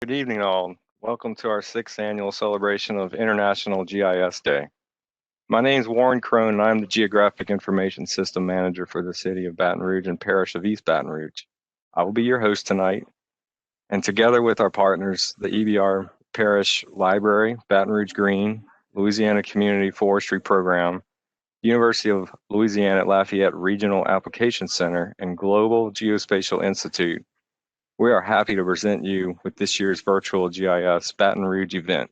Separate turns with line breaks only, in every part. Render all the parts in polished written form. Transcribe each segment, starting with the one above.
Good evening, all. Welcome to our 6th annual celebration of International GIS Day. My name is Warren Crone, and I'm the Geographic Information System Manager for the City of Baton Rouge and Parish of East Baton Rouge. I will be your host tonight, and together with our partners, the EBR Parish Library, Baton Rouge Green, Louisiana Community Forestry Program, University of Louisiana at Lafayette Regional Application Center, and Global Geospatial Institute, we are happy to present you with this year's virtual GIS Baton Rouge event.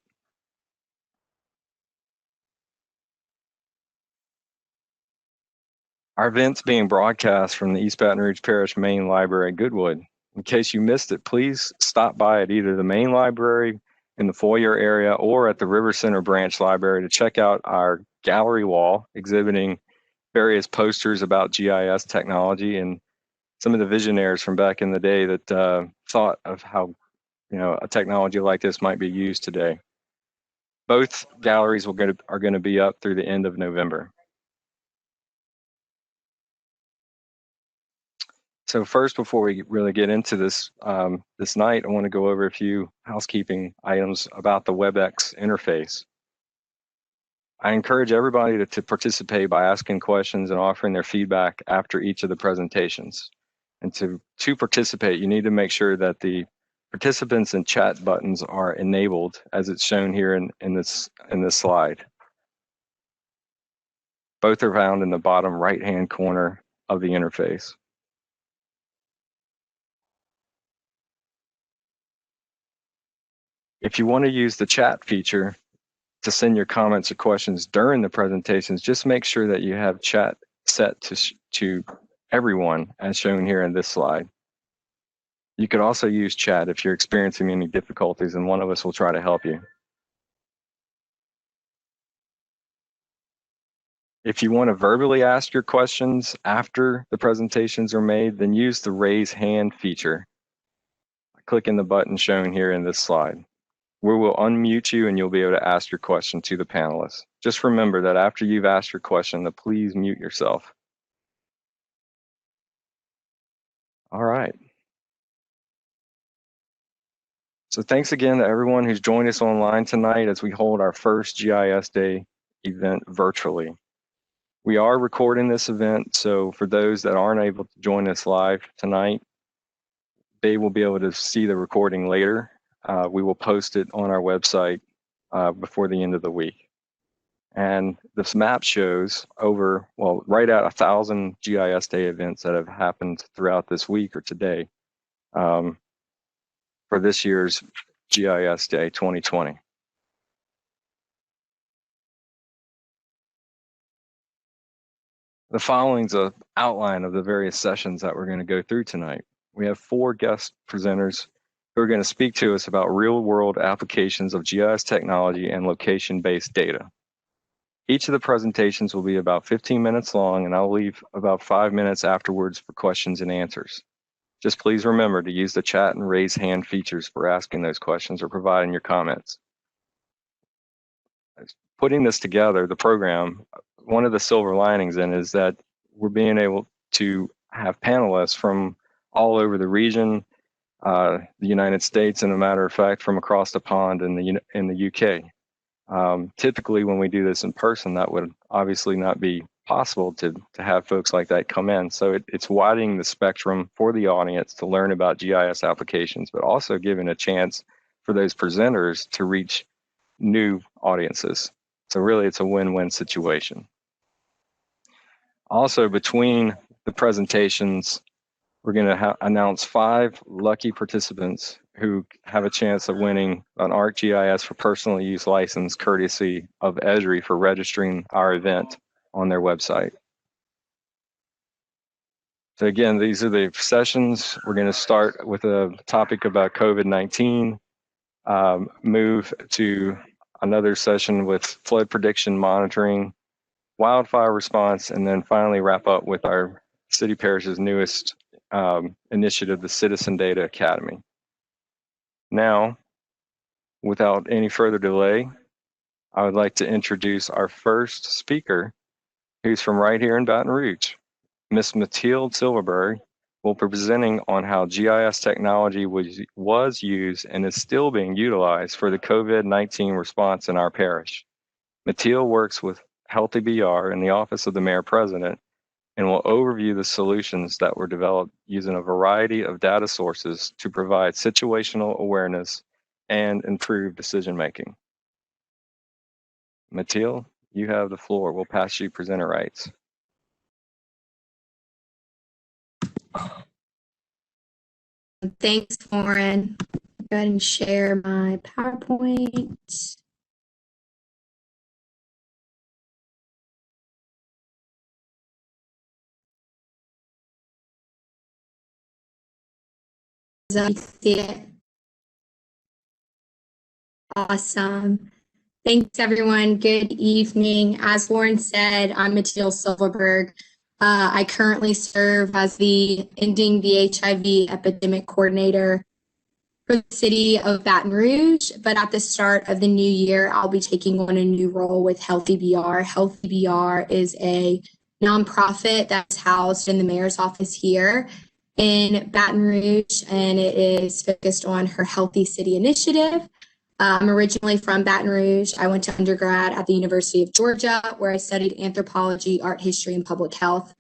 Our event's being broadcast from the East Baton Rouge Parish Main Library at Goodwood. In case you missed it, please stop by at either the main library in the foyer area or at the River Center Branch Library to check out our gallery wall exhibiting various posters about GIS technology and some of the visionaries from back in the day that thought of how a technology like this might be used today. Both galleries are going to be up through the end of November. So first, before we really get into this this night, I want to go over a few housekeeping items about the Webex interface. I encourage everybody to participate by asking questions and offering their feedback after each of the presentations. And to participate, you need to make sure that the participants and chat buttons are enabled as it's shown here in this slide. Both are found in the bottom right-hand corner of the interface. If you want to use the chat feature to send your comments or questions during the presentations, just make sure that you have chat set to everyone as shown here in this slide. You could also use chat if you're experiencing any difficulties, and one of us will try to help you. If you want to verbally ask your questions after the presentations are made, then use the raise hand feature. Clicking the button shown here in this slide. We will unmute you and you'll be able to ask your question to the panelists. Just remember that after you've asked your question, to please mute yourself. All right. So thanks again to everyone who's joined us online tonight as we hold our first GIS Day event virtually. We are recording this event, so for those that aren't able to join us live tonight, they will be able to see the recording later. We will post it on our website before the end of the week. And this map shows right at 1,000 GIS Day events that have happened throughout this week or today for this year's GIS Day 2020. The following is an outline of the various sessions that we're going to go through tonight. We have 4 guest presenters who are going to speak to us about real-world applications of GIS technology and location-based data. Each of the presentations will be about 15 minutes long, and I'll leave about 5 minutes afterwards for questions and answers. Just please remember to use the chat and raise hand features for asking those questions or providing your comments. Putting this together, the program, one of the silver linings in is that we're being able to have panelists from all over the region, the United States, and a matter of fact, from across the pond in the UK. Typically, when we do this in person, that would obviously not be possible to have folks like that come in. So it's widening the spectrum for the audience to learn about GIS applications, but also giving a chance for those presenters to reach new audiences. So really, it's a win-win situation. Also, between the presentations, we're going to announce 5 lucky participants who have a chance of winning an ArcGIS for personal use license courtesy of Esri for registering our event on their website. So again, these are the sessions. We're going to start with a topic about COVID-19, move to another session with flood prediction monitoring, wildfire response, and then finally wrap up with our city parish's newest initiative, the Citizen Data Academy. Now, without any further delay, I would like to introduce our first speaker, who's from right here in Baton Rouge, Miss Mathilde Silverberg, will be presenting on how GIS technology was used and is still being utilized for the COVID-19 response in our parish. Mathilde works with Healthy BR in the Office of the Mayor President and will overview the solutions that were developed using a variety of data sources to provide situational awareness and improve decision making. Mathilde, you have the floor. We'll pass you presenter rights.
Thanks, Lauren. Go ahead and share my PowerPoint. See it. Awesome. Thanks, everyone. Good evening. As Lauren said, I'm Mathilde Silverberg. I currently serve as the Ending the HIV Epidemic Coordinator for the city of Baton Rouge, but at the start of the new year, I'll be taking on a new role with Healthy BR. Healthy BR is a nonprofit that's housed in the mayor's office here in Baton Rouge, and it is focused on her Healthy City initiative. I'm originally from Baton Rouge. I went to undergrad at the University of Georgia, where I studied anthropology, art history, and public health.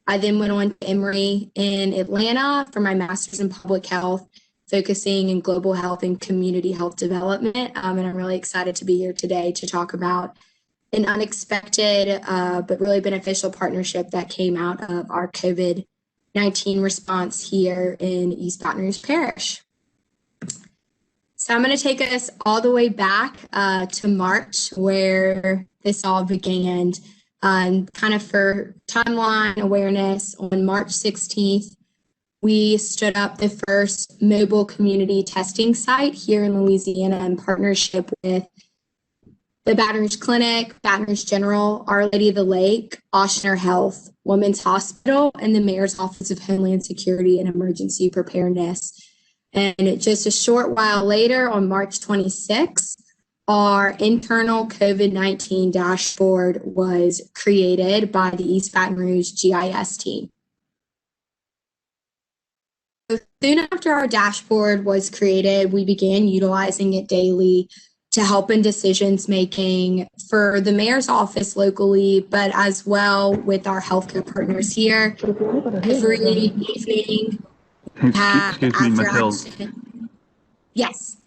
I then went on to Emory in Atlanta for my master's in public health, focusing in global health and community health development. And I'm really excited to be here today to talk about an unexpected but really beneficial partnership that came out of our COVID-19 response here in East Baton Rouge Parish. So I'm going to take us all the way back to March, where this all began. Kind of for timeline awareness, on March 16th, we stood up the first mobile community testing site here in Louisiana in partnership with the Baton Rouge Clinic, Baton Rouge General, Our Lady of the Lake, Oceaner Health, Women's Hospital, and the Mayor's Office of Homeland Security and Emergency Preparedness. And just a short while later, on March 26th, our internal COVID-19 dashboard was created by the East Baton Rouge GIS team. So soon after our dashboard was created, we began utilizing it daily to help in decisions making for the mayor's office locally, but as well with our healthcare partners here. Every evening,
excuse me, Mathilde.
Yes.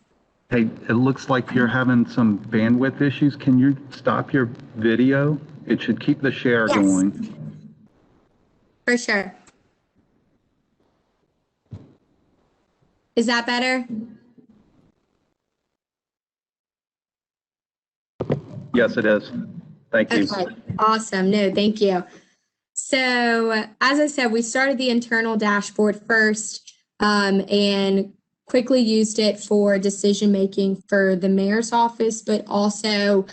Hey, it looks like you're having some bandwidth issues. Can you stop your video? It should keep the share going.
For sure. Is that better?
Yes, it is. Thank you.
Okay, awesome. No, thank you. So as I said, we started the internal dashboard first and quickly used it for decision making for the mayor's office, but also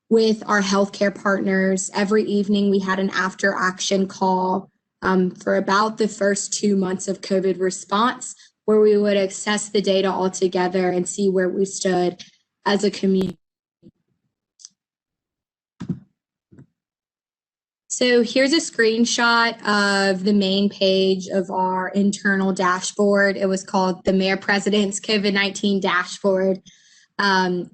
with our healthcare partners. Every evening we had an after action call for about the first 2 months of COVID response, where we would assess the data all together and see where we stood as a community. So here's a screenshot of the main page of our internal dashboard. It was called the Mayor President's COVID-19 Dashboard.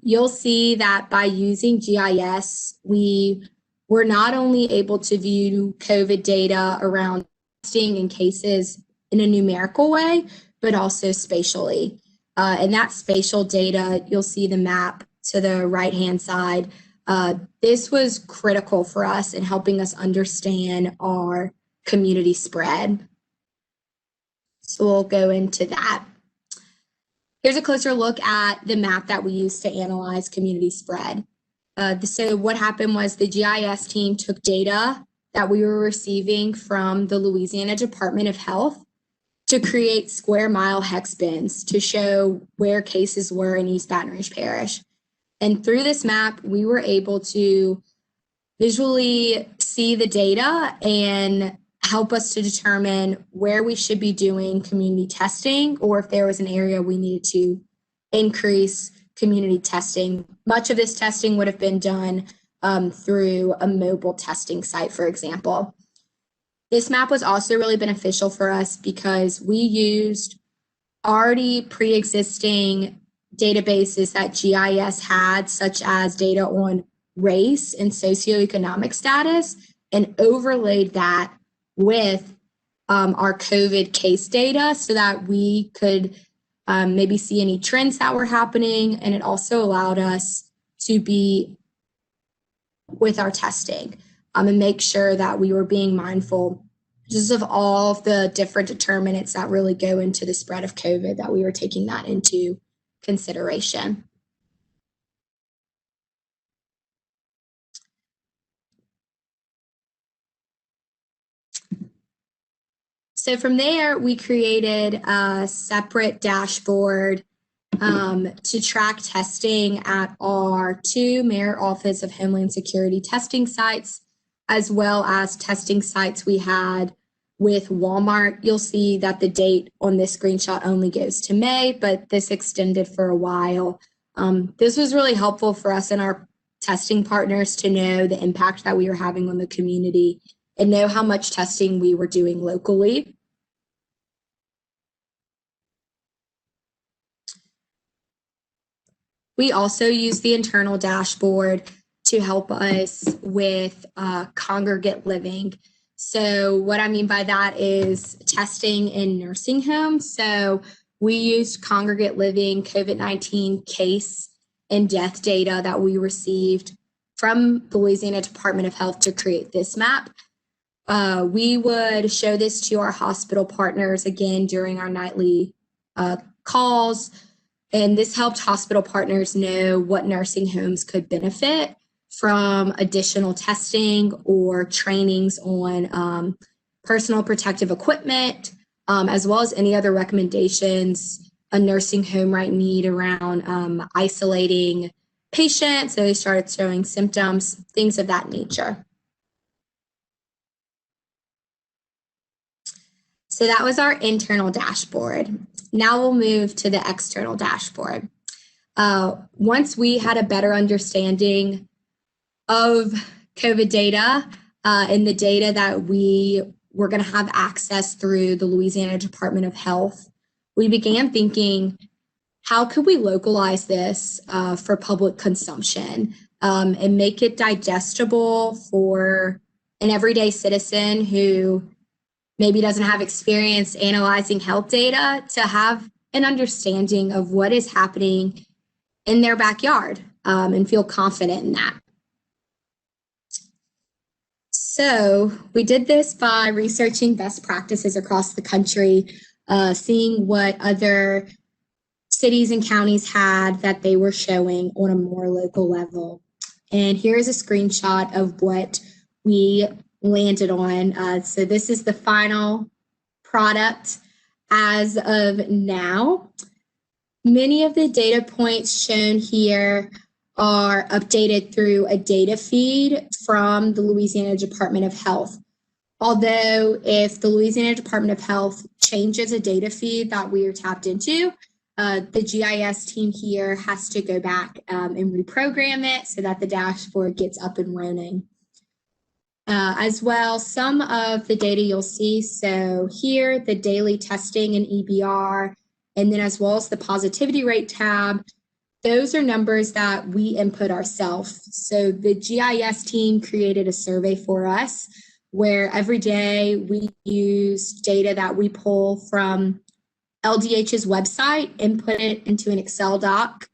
You'll see that by using GIS, we were not only able to view COVID data around testing and cases in a numerical way, but also spatially. And that spatial data, you'll see the map to the right-hand side. This was critical for us in helping us understand our community spread. So we'll go into that. Here's a closer look at the map that we used to analyze community spread. So what happened was the GIS team took data that we were receiving from the Louisiana Department of Health to create square mile hex bins to show where cases were in East Baton Rouge Parish. And through this map, we were able to visually see the data and help us to determine where we should be doing community testing, or if there was an area we needed to increase community testing. Much of this testing would have been done through a mobile testing site, for example. This map was also really beneficial for us because we used already pre-existing databases that GIS had, such as data on race and socioeconomic status, and overlaid that with our COVID case data so that we could maybe see any trends that were happening. And it also allowed us to be with our testing and make sure that we were being mindful just of all of the different determinants that really go into the spread of COVID, that we were taking that into consideration. So from there, we created a separate dashboard to track testing at our 2 Mayor Office of Homeland Security testing sites, as well as testing sites we had with Walmart. You'll see that the date on this screenshot only goes to May, but this extended for a while. This was really helpful for us and our testing partners to know the impact that we were having on the community and know how much testing we were doing locally. We also use the internal dashboard to help us with congregate living. So what I mean by that is testing in nursing homes. So we used congregate living COVID-19 case and death data that we received from the Louisiana Department of Health to create this map. We would show this to our hospital partners again during our nightly calls. And this helped hospital partners know what nursing homes could benefit from additional testing or trainings on personal protective equipment, as well as any other recommendations a nursing home might need around isolating patients. So they started showing symptoms, things of that nature. So that was our internal dashboard. Now we'll move to the external dashboard. Once we had a better understanding of COVID data and the data that we were going to have access through the Louisiana Department of Health, we began thinking, how could we localize this for public consumption and make it digestible for an everyday citizen who maybe doesn't have experience analyzing health data to have an understanding of what is happening in their backyard and feel confident in that. So we did this by researching best practices across the country, seeing what other cities and counties had that they were showing on a more local level. And here's a screenshot of what we landed on. So this is the final product as of now. Many of the data points shown here are updated through a data feed from the Louisiana Department of Health. Although if the Louisiana Department of Health changes a data feed that we are tapped into, the GIS team here has to go back and reprogram it so that the dashboard gets up and running. As well, some of the data you'll see, so here, the daily testing and EBR, and then as well as the positivity rate tab, those are numbers that we input ourselves. So the GIS team created a survey for us where every day we use data that we pull from LDH's website, input it into an Excel doc,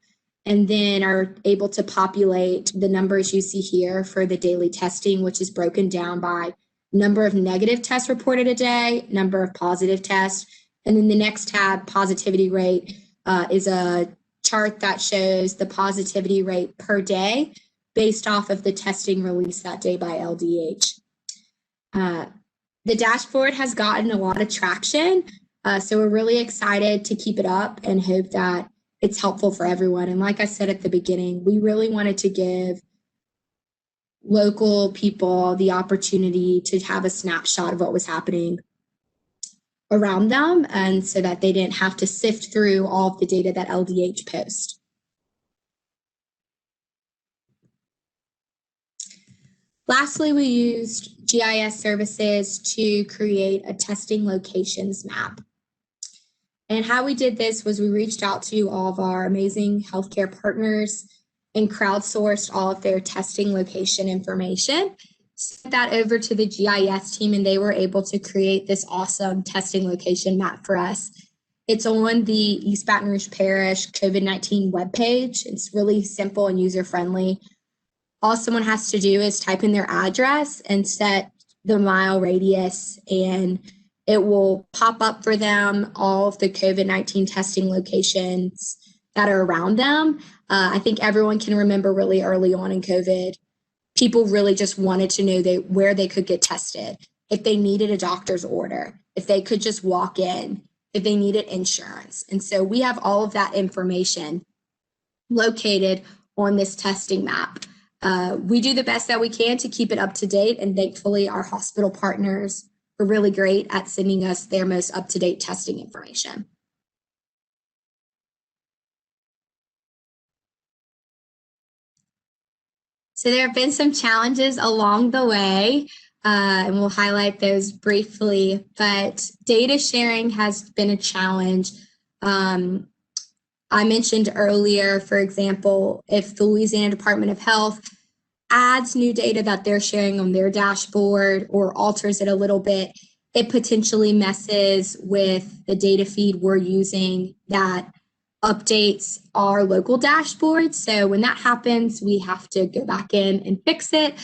and then are able to populate the numbers you see here for the daily testing, which is broken down by number of negative tests reported a day, number of positive tests, and then the next tab, positivity rate, is a chart that shows the positivity rate per day based off of the testing released that day by LDH. The dashboard has gotten a lot of traction, so we're really excited to keep it up and hope that it's helpful for everyone. And like I said at the beginning, we really wanted to give local people the opportunity to have a snapshot of what was happening around them, and so that they didn't have to sift through all of the data that LDH posts. Lastly, we used GIS services to create a testing locations map. And how we did this was we reached out to all of our amazing healthcare partners and crowdsourced all of their testing location information, sent that over to the GIS team, and they were able to create this awesome testing location map for us. It's on the East Baton Rouge Parish COVID-19 webpage. It's really simple and user-friendly. All someone has to do is type in their address and set the mile radius, and it will pop up for them all of the COVID-19 testing locations that are around them. I think everyone can remember really early on in COVID, people really just wanted to know where they could get tested, if they needed a doctor's order, if they could just walk in, if they needed insurance. And so we have all of that information located on this testing map. We do the best that we can to keep it up to date, and thankfully our hospital partners are really great at sending us their most up-to-date testing information. So there have been some challenges along the way, and we'll highlight those briefly, but data sharing has been a challenge. I mentioned earlier, for example, if the Louisiana Department of Health adds new data that they're sharing on their dashboard or alters it a little bit, it potentially messes with the data feed we're using that updates our local dashboard. So when that happens, we have to go back in and fix it,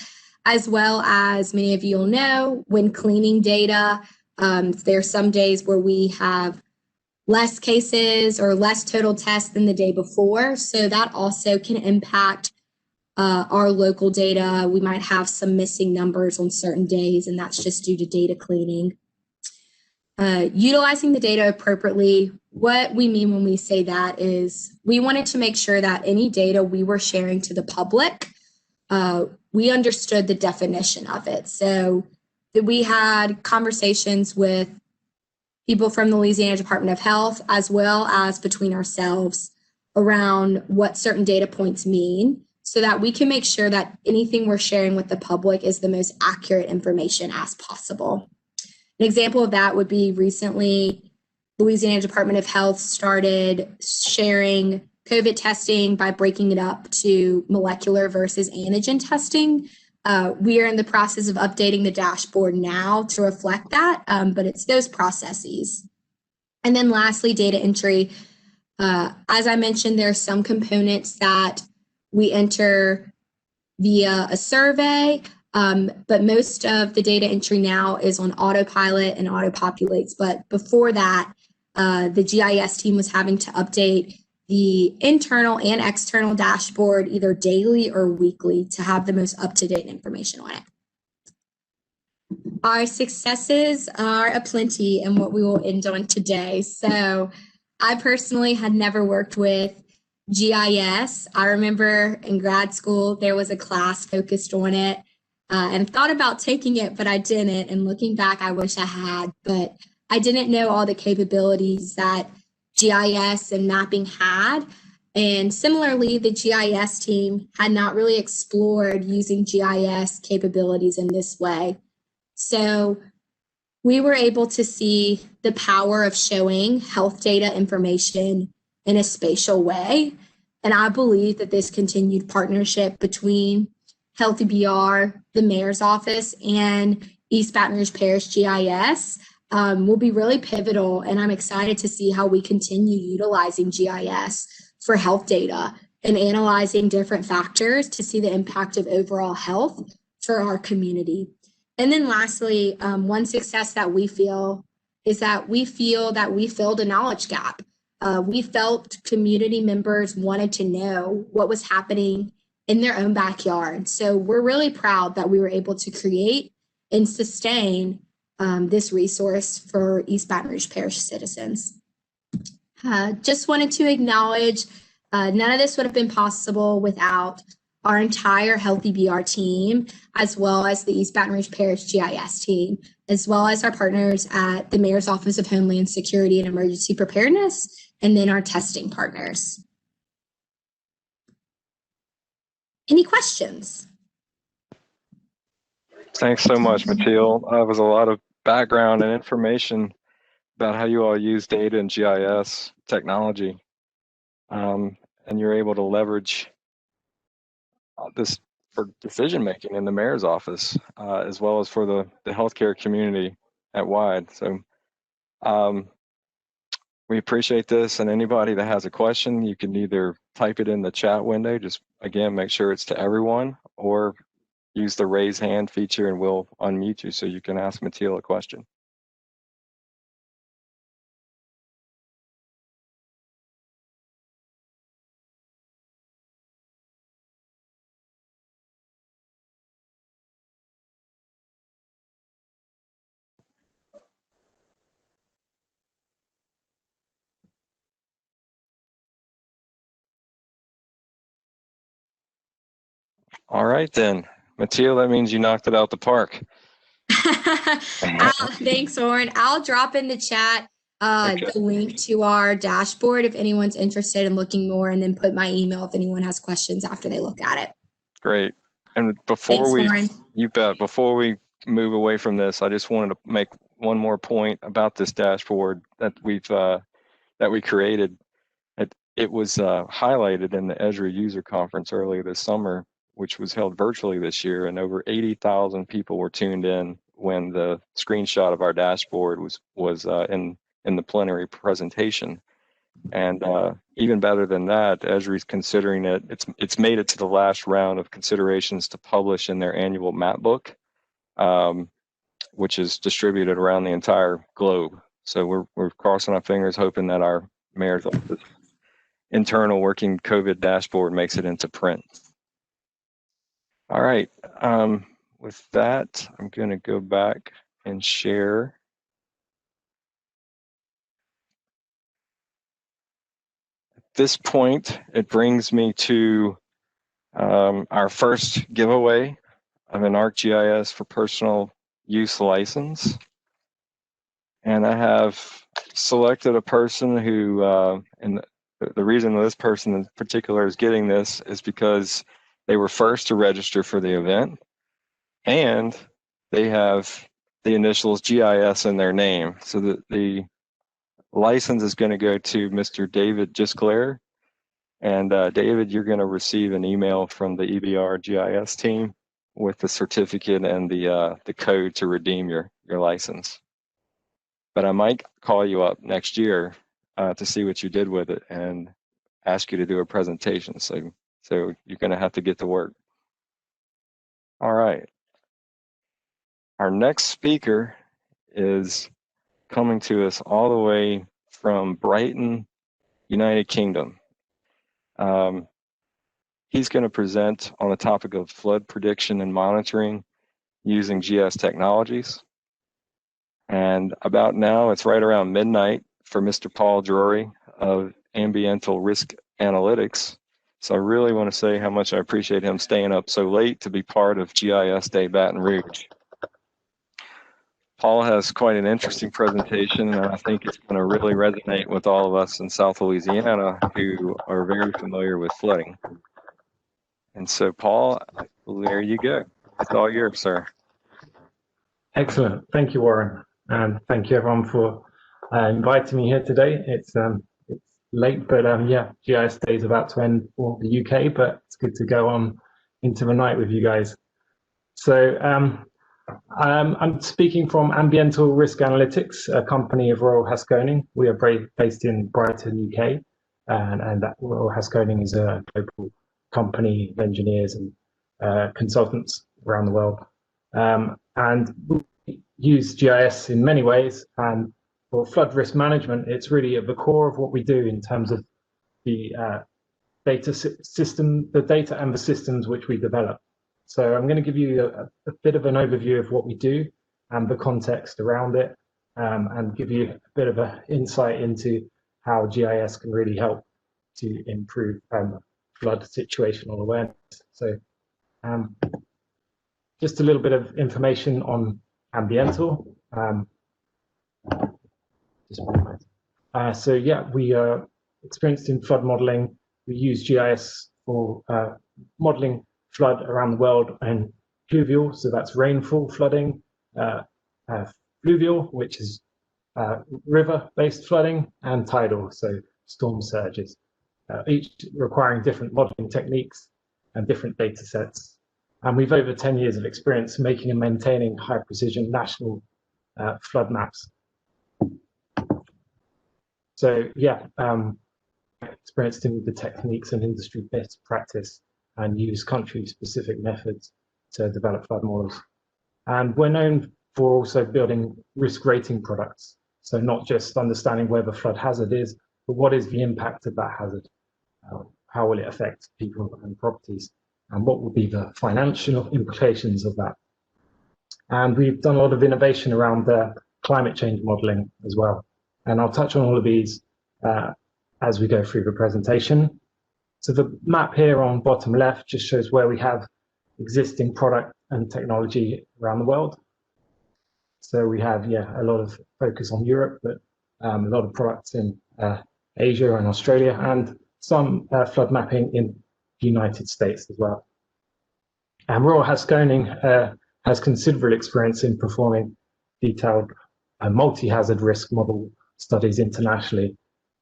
as well as many of you will know, when cleaning data, there are some days where we have less cases or less total tests than the day before. So that also can impact our local data. We might have some missing numbers on certain days, and that's just due to data cleaning. Utilizing the data appropriately, what we mean when we say that is we wanted to make sure that any data we were sharing to the public, we understood the definition of it. So that we had conversations with people from the Louisiana Department of Health, as well as between ourselves, around what certain data points mean, so that we can make sure that anything we're sharing with the public is the most accurate information as possible. An example of that would be recently, Louisiana Department of Health started sharing COVID testing by breaking it up to molecular versus antigen testing. We are in the process of updating the dashboard now to reflect that, but it's those processes. And then lastly, data entry. As I mentioned, there are some components that we enter via a survey, but most of the data entry now is on autopilot and auto-populates. But before that, the GIS team was having to update the internal and external dashboard either daily or weekly to have the most up-to-date information on it. Our successes are aplenty and what we will end on today. So I personally had never worked with GIS. I remember in grad school, there was a class focused on it and thought about taking it, but I didn't. And looking back, I wish I had, but I didn't know all the capabilities that GIS and mapping had. And similarly, the GIS team had not really explored using GIS capabilities in this way. So we were able to see the power of showing health data information in a spatial way. And I believe that this continued partnership between Healthy BR, the mayor's office, and East Baton Rouge Parish GIS will be really pivotal. And I'm excited to see how we continue utilizing GIS for health data and analyzing different factors to see the impact of overall health for our community. And then lastly, one success that we feel is that we feel that we filled a knowledge gap. We felt community members wanted to know what was happening in their own backyard. So we're really proud that we were able to create and sustain this resource for East Baton Rouge Parish citizens. Just wanted to acknowledge none of this would have been possible without our entire Healthy BR team, as well as the East Baton Rouge Parish GIS team, as well as our partners at the Mayor's Office of Homeland Security and Emergency Preparedness, and then our testing partners. Any questions?
Thanks so much, Mathilde. That was a lot of background and information about how you all use data and GIS technology. And you're able to leverage this for decision making in the mayor's office, as well as for the healthcare community at wide. So we appreciate this, and anybody that has a question, you can either type it in the chat window, just again, make sure it's to everyone, or use the raise hand feature and we'll unmute you so you can ask Mathilde a question. All right, then. Mathilde, that means you knocked it out the park.
Thanks, Warren. I'll drop in the chat the link to our dashboard if anyone's interested in looking more, and then put my email if anyone has questions after they look at it. Great.
And before before we move away from this, I just wanted to make one more point about this dashboard that we created. It was highlighted in the Esri user conference earlier this summer, which was held virtually this year, and over 80,000 people were tuned in when the screenshot of our dashboard was in the plenary presentation. And even better than that, Esri's considering it. It's made it to the last round of considerations to publish in their annual map book, which is distributed around the entire globe. So we're crossing our fingers, hoping that our mayor's office internal working COVID dashboard makes it into print. All right. With that, I'm going to go back and share. At this point, it brings me to our first giveaway of an ArcGIS for personal use license. And I have selected a person who, and the reason this person in particular is getting this is because they were first to register for the event, and they have the initials GIS in their name. So the license is going to go to Mr. David Gisclair. And David, you're going to receive an email from the EBR GIS team with the certificate and the code to redeem your license. But I might call you up next year to see what you did with it and ask you to do a presentation. So you're going to have to get to work. All right. Our next speaker is coming to us all the way from Brighton, United Kingdom. He's going to present on the topic of flood prediction and monitoring using GIS technologies. And about now, it's right around midnight for Mr. Paul Drury of Ambientel Risk Analytics. So I really want to say how much I appreciate him staying up so late to be part of GIS Day Baton Rouge. Paul has quite an interesting presentation, and I think it's going to really resonate with all of us in South Louisiana who are very familiar with flooding. And so, Paul, there you go. It's all yours, sir.
Excellent. Thank you, Warren. And thank you, everyone, for inviting me here today. It's late, but yeah, GIS Day is about to end for the UK, but it's good to go on into the night with you guys. So I'm speaking from Ambientel Risk Analytics, a company of Royal Haskoning. We are based in Brighton, UK, and that Royal Haskoning is a global company of engineers and consultants around the world. And we use GIS in many ways, and for flood risk management, it's really at the core of what we do in terms of the data and the systems which we develop. So I'm going to give you a bit of an overview of what we do and the context around it, and give you a bit of an insight into how GIS can really help to improve flood situational awareness. So just a little bit of information on Ambientel. So yeah, we are experienced in flood modeling. We use GIS for modeling flood around the world in pluvial, so that's rainfall flooding, fluvial, which is river-based flooding, and tidal, so storm surges, each requiring different modeling techniques and different data sets. And we've over 10 years of experience making and maintaining high-precision national flood maps. So yeah, experienced in the techniques and industry best practice and use country-specific methods to develop flood models. And we're known for also building risk rating products. So not just understanding where the flood hazard is, but what is the impact of that hazard? How will it affect people and properties? And what will be the financial implications of that? And we've done a lot of innovation around climate change modeling as well. And I'll touch on all of these as we go through the presentation. So the map here on bottom left just shows where we have existing product and technology around the world. So we have, a lot of focus on Europe, but a lot of products in Asia and Australia, and some flood mapping in the United States as well. And Royal Haskoning has considerable experience in performing detailed multi-hazard risk model studies internationally.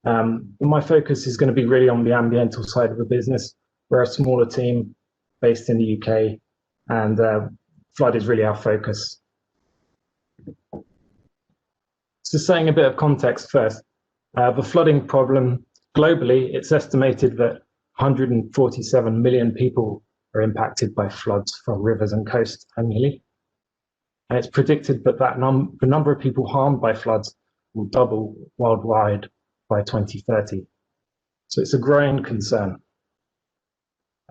My focus is going to be really on the Ambiental side of the business. We're a smaller team based in the UK, and flood is really our focus. So saying a bit of context first, the flooding problem globally, it's estimated that 147 million people are impacted by floods from rivers and coasts annually. And it's predicted that the number of people harmed by floods will double worldwide by 2030. So it's a growing concern.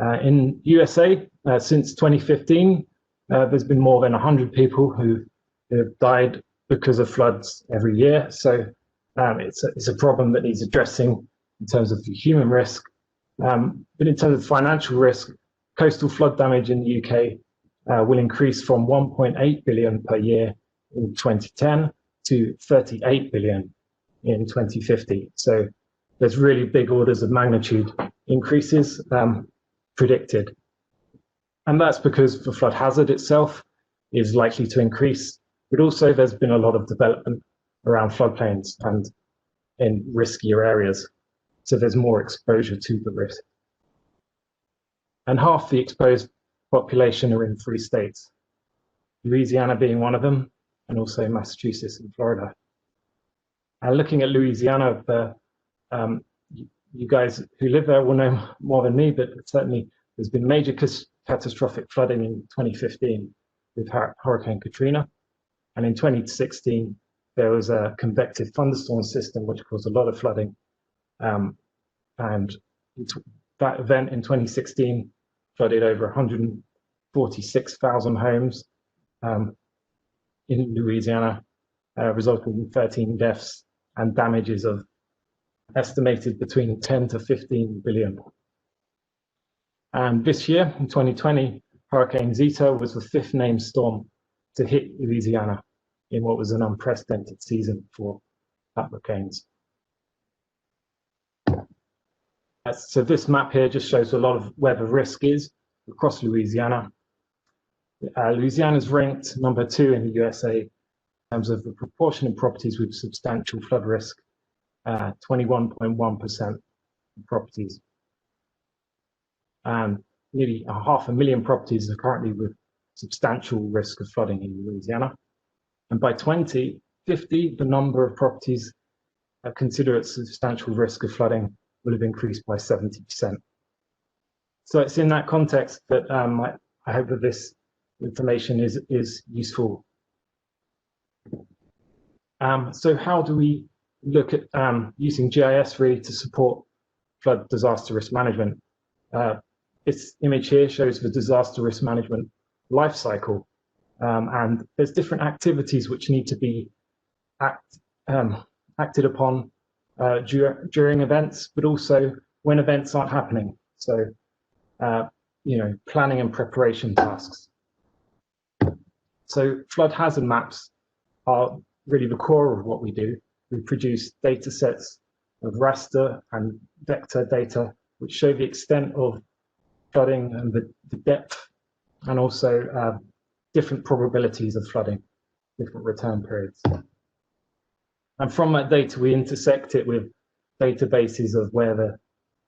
In USA, since 2015, there's been more than 100 people who have died because of floods every year. So it's a problem that needs addressing in terms of the human risk. But in terms of financial risk, coastal flood damage in the UK will increase from 1.8 billion per year in 2010 to 38 billion in 2050. So there's really big orders of magnitude increases predicted. And that's because the flood hazard itself is likely to increase, but also there's been a lot of development around floodplains and in riskier areas. So there's more exposure to the risk. And half the exposed population are in 3 states, Louisiana being one of them, and also Massachusetts and Florida. And looking at Louisiana, you guys who live there will know more than me, but certainly there's been major catastrophic flooding in 2015 with Hurricane Katrina. And in 2016, there was a convective thunderstorm system which caused a lot of flooding. And that event in 2016 flooded over 146,000 homes in Louisiana, resulting in 13 deaths and damages of estimated between 10 to 15 billion. And this year, in 2020, Hurricane Zeta was the 5th named storm to hit Louisiana in what was an unprecedented season for hurricanes. So this map here just shows a lot of where the risk is across Louisiana. Louisiana is ranked number 2 in the USA in terms of the proportion of properties with substantial flood risk, 21.1% of properties. And nearly 500,000 properties are currently with substantial risk of flooding in Louisiana. And by 2050, the number of properties considered at substantial risk of flooding will have increased by 70%. So it's in that context that I hope that this information is useful. So how do we look at using GIS really to support flood disaster risk management? This image here shows the disaster risk management life cycle. And there's different activities which need to be acted upon during events, but also when events aren't happening. So, planning and preparation tasks. So flood hazard maps are really the core of what we do. We produce data sets of raster and vector data, which show the extent of flooding and the depth and also different probabilities of flooding, different return periods. And from that data, we intersect it with databases of where the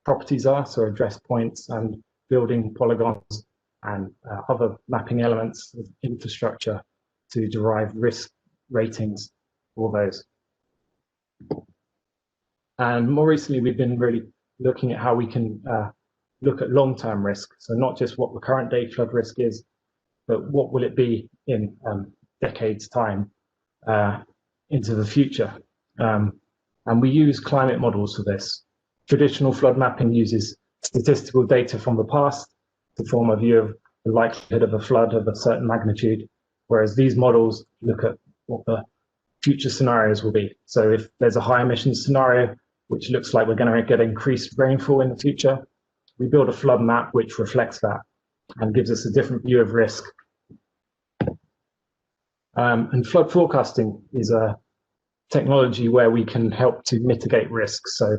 properties are, so address points and building polygons and other mapping elements of infrastructure to derive risk ratings for those. And more recently, we've been really looking at how we can look at long-term risk. So not just what the current day flood risk is, but what will it be in decades' time into the future. And we use climate models for this. Traditional flood mapping uses statistical data from the past to form a view of the likelihood of a flood of a certain magnitude, whereas these models look at what the future scenarios will be. So if there's a high emissions scenario, which looks like we're going to get increased rainfall in the future, we build a flood map which reflects that and gives us a different view of risk. And flood forecasting is a technology where we can help to mitigate risks. So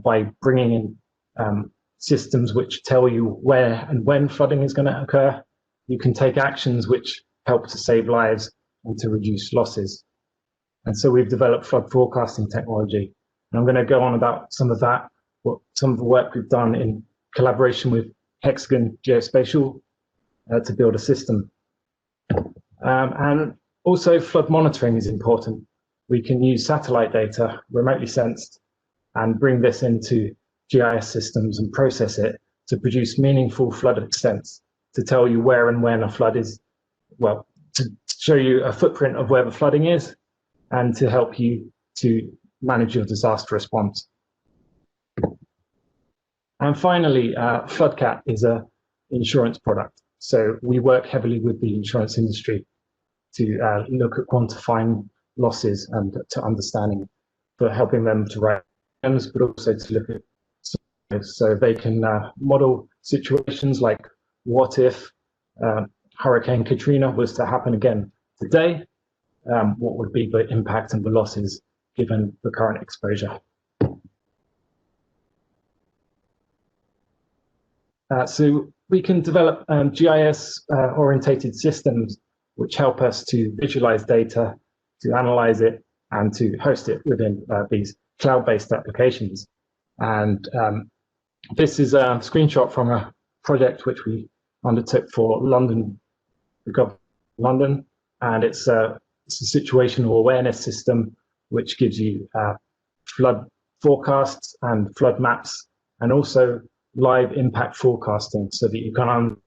by bringing in systems which tell you where and when flooding is going to occur, you can take actions which help to save lives and to reduce losses. And so we've developed flood forecasting technology. And I'm going to go on about some of that, some of the work we've done in collaboration with Hexagon Geospatial to build a system. And also flood monitoring is important. We can use satellite data, remotely sensed, and bring this into GIS systems and process it to produce meaningful flood extents, to tell you where and when a flood is, well, to show you a footprint of where the flooding is, and to help you to manage your disaster response. And finally, FloodCat is an insurance product. So we work heavily with the insurance industry to look at quantifying losses and to understanding, for helping them to write claims, but also to look at so they can model situations like what if Hurricane Katrina was to happen again today, what would be the impact and the losses given the current exposure. So we can develop GIS orientated systems which help us to visualize data, to analyze it, and to host it within these cloud-based applications. And this is a screenshot from a project which we undertook for London, the government of London, and it's a situational awareness system which gives you flood forecasts and flood maps, and also live impact forecasting, so that you can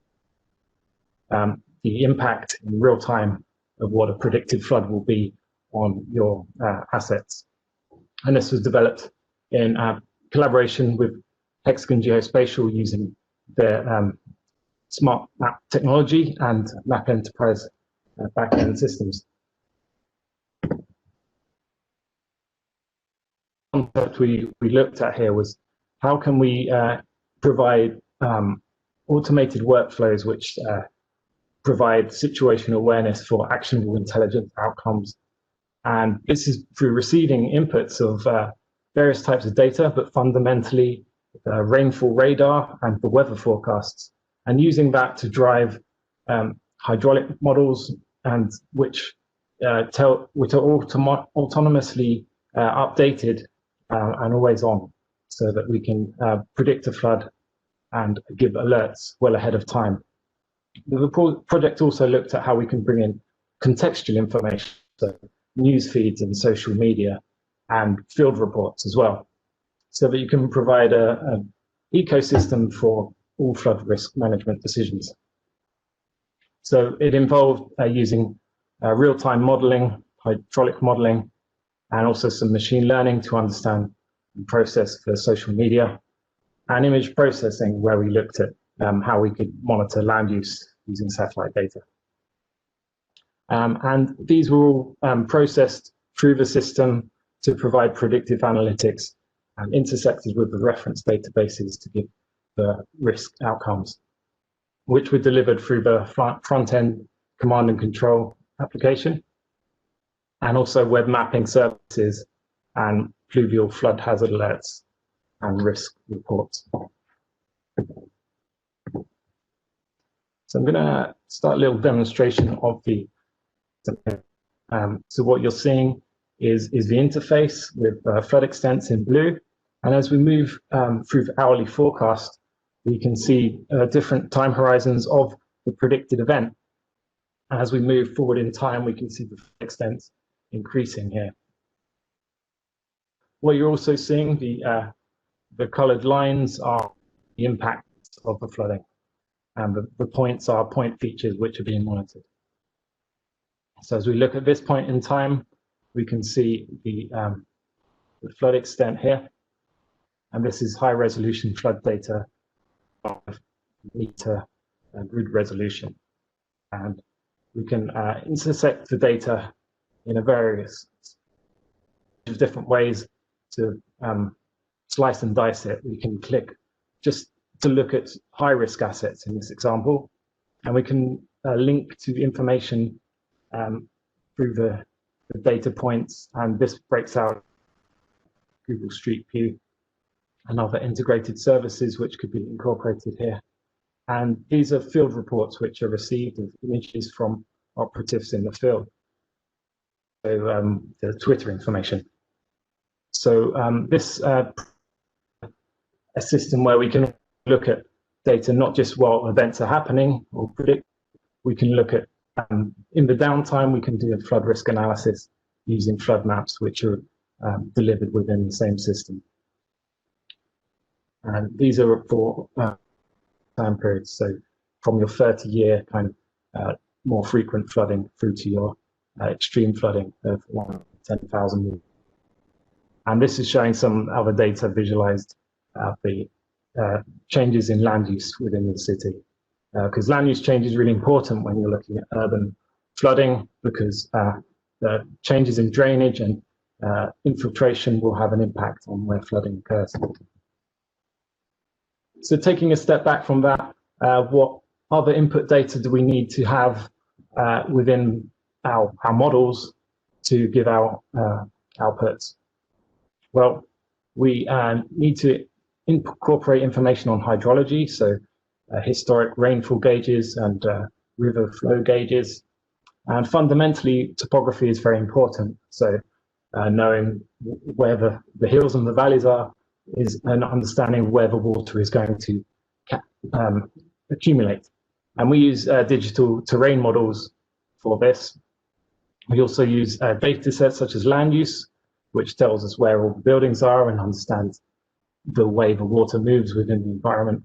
the impact in real time of what a predicted flood will be on your assets. And this was developed in collaboration with Hexagon Geospatial using their smart map technology and map enterprise backend systems. The concept we looked at here was how can we provide automated workflows which provide situational awareness for actionable intelligent outcomes. And this is through receiving inputs of various types of data, but fundamentally rainfall radar and the weather forecasts, and using that to drive hydraulic models, and which are autonomously updated and always on, so that we can predict a flood and give alerts well ahead of time. The project also looked at how we can bring in contextual information, so news feeds and social media and field reports as well, so that you can provide an ecosystem for all flood risk management decisions. So it involved using real-time modeling, hydraulic modeling, and also some machine learning to understand and process the social media, and image processing, where we looked at how we could monitor land use using satellite data. And these were all processed through the system to provide predictive analytics and intersected with the reference databases to give the risk outcomes, which were delivered through the front-end command and control application, and also web mapping services and fluvial flood hazard alerts and risk reports. So I'm going to start a little demonstration of the. So what you're seeing is the interface with flood extents in blue. And as we move through the hourly forecast, we can see different time horizons of the predicted event. As we move forward in time, we can see the flood extents increasing here. What you're also seeing, the colored lines are the impacts of the flooding. And the points are point features which are being monitored. So as we look at this point in time, we can see the flood extent here. And this is high resolution flood data of meter grid resolution. And we can intersect the data in a various different ways to slice and dice it. We can click just to look at high risk assets in this example, and we can link to information through the data points, and this breaks out Google Street View and other integrated services which could be incorporated here. And these are field reports which are received as images from operatives in the field. So the Twitter information. So this a system where we can look at data, not just while events are happening or predict. We can look at in the downtime, we can do a flood risk analysis using flood maps, which are delivered within the same system. And these are for time periods. So from your 30-year kind of more frequent flooding through to your extreme flooding of 10,000 years. And this is showing some other data visualized the changes in land use within the city. Because land use change is really important when you're looking at urban flooding, because the changes in drainage and infiltration will have an impact on where flooding occurs. So taking a step back from that, what other input data do we need to have within our models to give our outputs? Well, we need to incorporate information on hydrology, so historic rainfall gauges and river flow gauges. And fundamentally, topography is very important. So knowing where the hills and the valleys are is an understanding where the water is going to accumulate. And we use digital terrain models for this. We also use data sets such as land use, which tells us where all the buildings are and understands the way the water moves within the environment.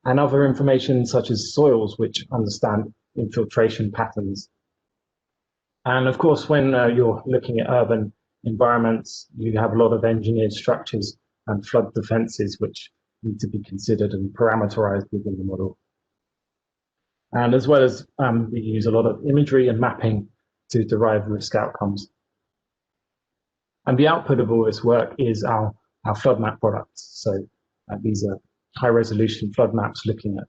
And other information such as soils, which understand infiltration patterns. And of course, when you're looking at urban environments, you have a lot of engineered structures and flood defenses which need to be considered and parameterized within the model. And as well as we use a lot of imagery and mapping to derive risk outcomes. And the output of all this work is our flood map products. So these are high resolution flood maps looking at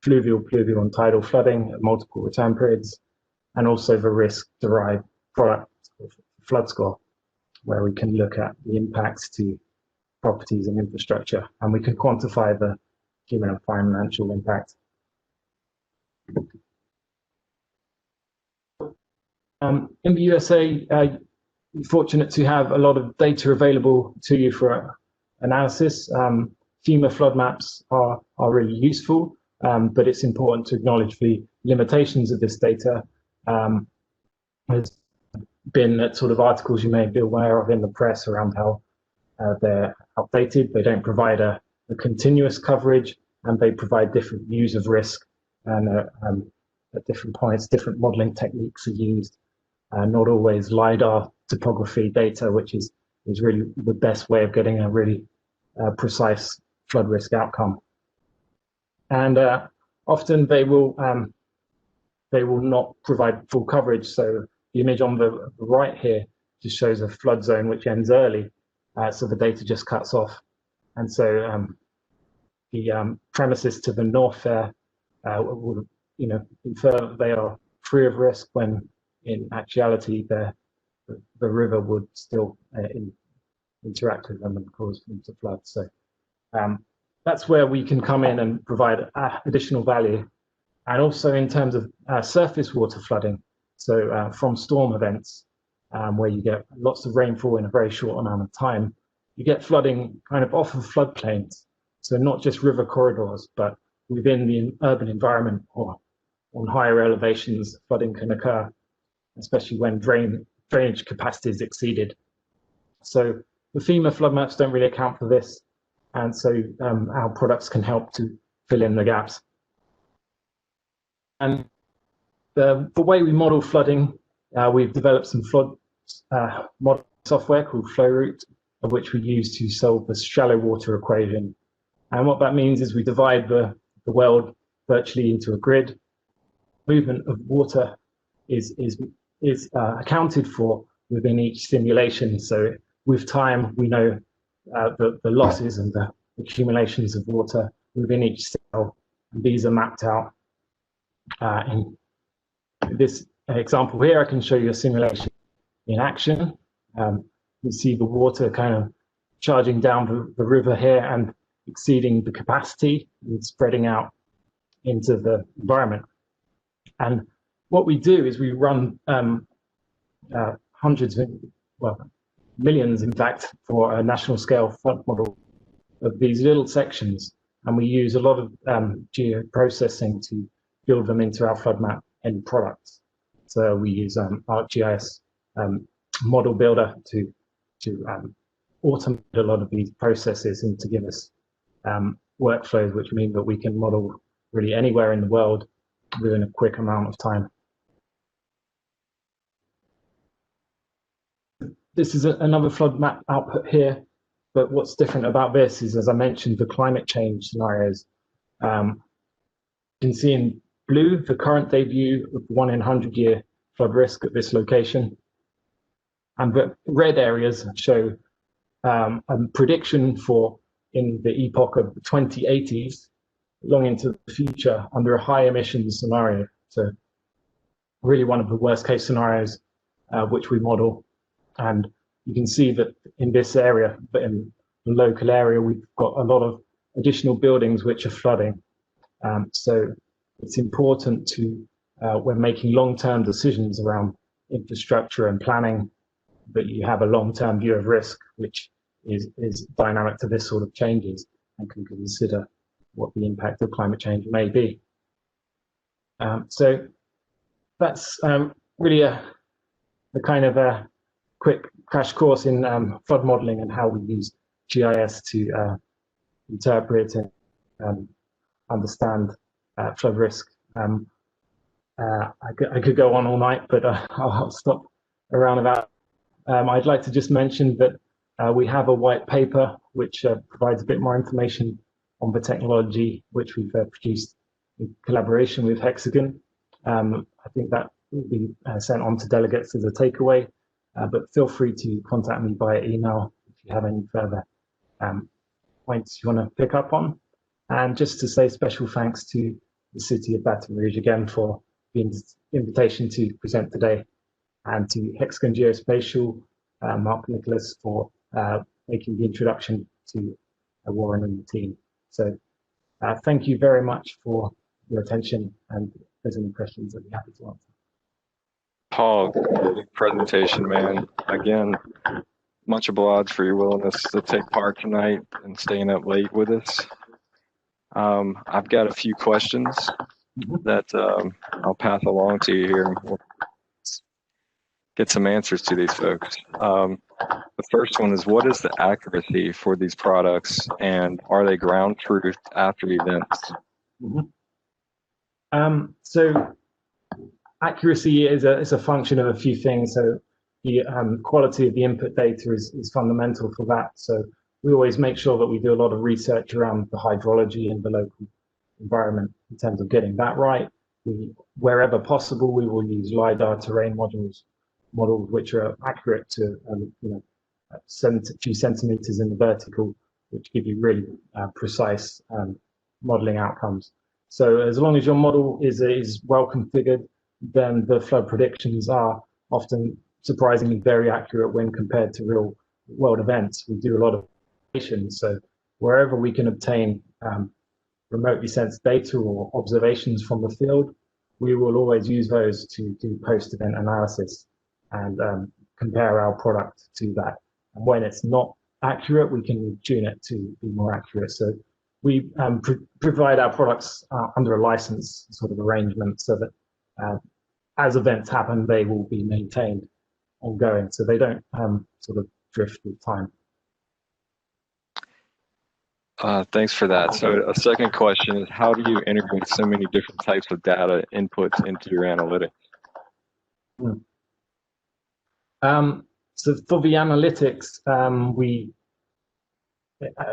fluvial, pluvial, and tidal flooding at multiple return periods, and also the risk derived product of flood score, where we can look at the impacts to properties and infrastructure, and we can quantify the human and financial impact. In the USA, you're fortunate to have a lot of data available to you for analysis. FEMA flood maps are really useful, but it's important to acknowledge the limitations of this data. There's been sort of articles you may be aware of in the press around how they're outdated. They don't provide a continuous coverage, and they provide different views of risk, and at different points, different modeling techniques are used. Not always LiDAR topography data, which is really the best way of getting a really precise flood risk outcome. And often they will not provide full coverage. So the image on the right here just shows a flood zone which ends early, so the data just cuts off. And so the premises to the north there will, infer they are free of risk, when in actuality the river would still interact with them and cause them to flood. So that's where we can come in and provide additional value and also in terms of surface water flooding. So from storm events, where you get lots of rainfall in a very short amount of time, you get flooding kind of off of floodplains. So not just river corridors, but within the urban environment or on higher elevations, flooding can occur, especially when drainage capacity is exceeded. So the FEMA flood maps don't really account for this, and so our products can help to fill in the gaps. And the way we model flooding, we've developed some flood model software called FlowRoute, of which we use to solve the shallow water equation. And what that means is we divide the world virtually into a grid. Movement of water is accounted for within each simulation. So with time, we know the losses and the accumulations of water within each cell. And these are mapped out. In this example here, I can show you a simulation in action. You see the water kind of charging down the river here and exceeding the capacity and spreading out into the environment. And what we do is we run hundreds of, well, millions, in fact, for a national scale flood model of these little sections. And we use a lot of geoprocessing to build them into our flood map end products. So we use ArcGIS model builder to automate a lot of these processes and to give us workflows, which mean that we can model really anywhere in the world within a quick amount of time. This is another flood map output here, but what's different about this is, as I mentioned, the climate change scenarios. You can see in blue the current day view of 1 in 100 year flood risk at this location. And the red areas show a prediction for in the epoch of the 2080s, long into the future under a high emissions scenario. So really one of the worst case scenarios which we model. And you can see that in this area, but in the local area, we've got a lot of additional buildings which are flooding. So it's important to, when making long-term decisions around infrastructure and planning, that you have a long-term view of risk, which is dynamic to this sort of changes and can consider what the impact of climate change may be. So that's really a kind of a quick crash course in flood modeling and how we use GIS to interpret and understand flood risk. I could go on all night, but I'll stop around about. I'd like to just mention that we have a white paper which provides a bit more information on the technology which we've produced in collaboration with Hexagon. I think that will be sent on to delegates as a takeaway, but feel free to contact me via email if you have any further points you want to pick up on. And just to say special thanks to the City of Baton Rouge again for the invitation to present today, and to Hexagon Geospatial, Mark Nicholas, for making the introduction to Warren and the team. So thank you very much for your attention, and if there's any questions, I'd be happy to answer.
Paul, great presentation, man. Again, much obliged for your willingness to take part tonight and staying up late with us. I've got a few questions that I'll pass along to you here. We'll get some answers to these folks. The first one is, what is the accuracy for these products, and are they ground truth after events?
So accuracy is a function of a few things. So the quality of the input data is fundamental for that. So we always make sure that we do a lot of research around the hydrology in the local environment in terms of getting that right. Wherever possible, we will use LiDAR terrain models which are accurate to a few centimeters in the vertical, which give you really precise modeling outcomes. So as long as your model is well configured, then the flood predictions are often surprisingly very accurate when compared to real world events. We do a lot of, so wherever we can obtain remotely sensed data or observations from the field, we will always use those to do post-event analysis and compare our product to that. And when it's not accurate, we can tune it to be more accurate. So we provide our products under a license sort of arrangement so that as events happen, they will be maintained ongoing, so they don't sort of drift with time.
Thanks for that. So a second question is, how do you integrate so many different types of data inputs into your analytics?
So for the analytics,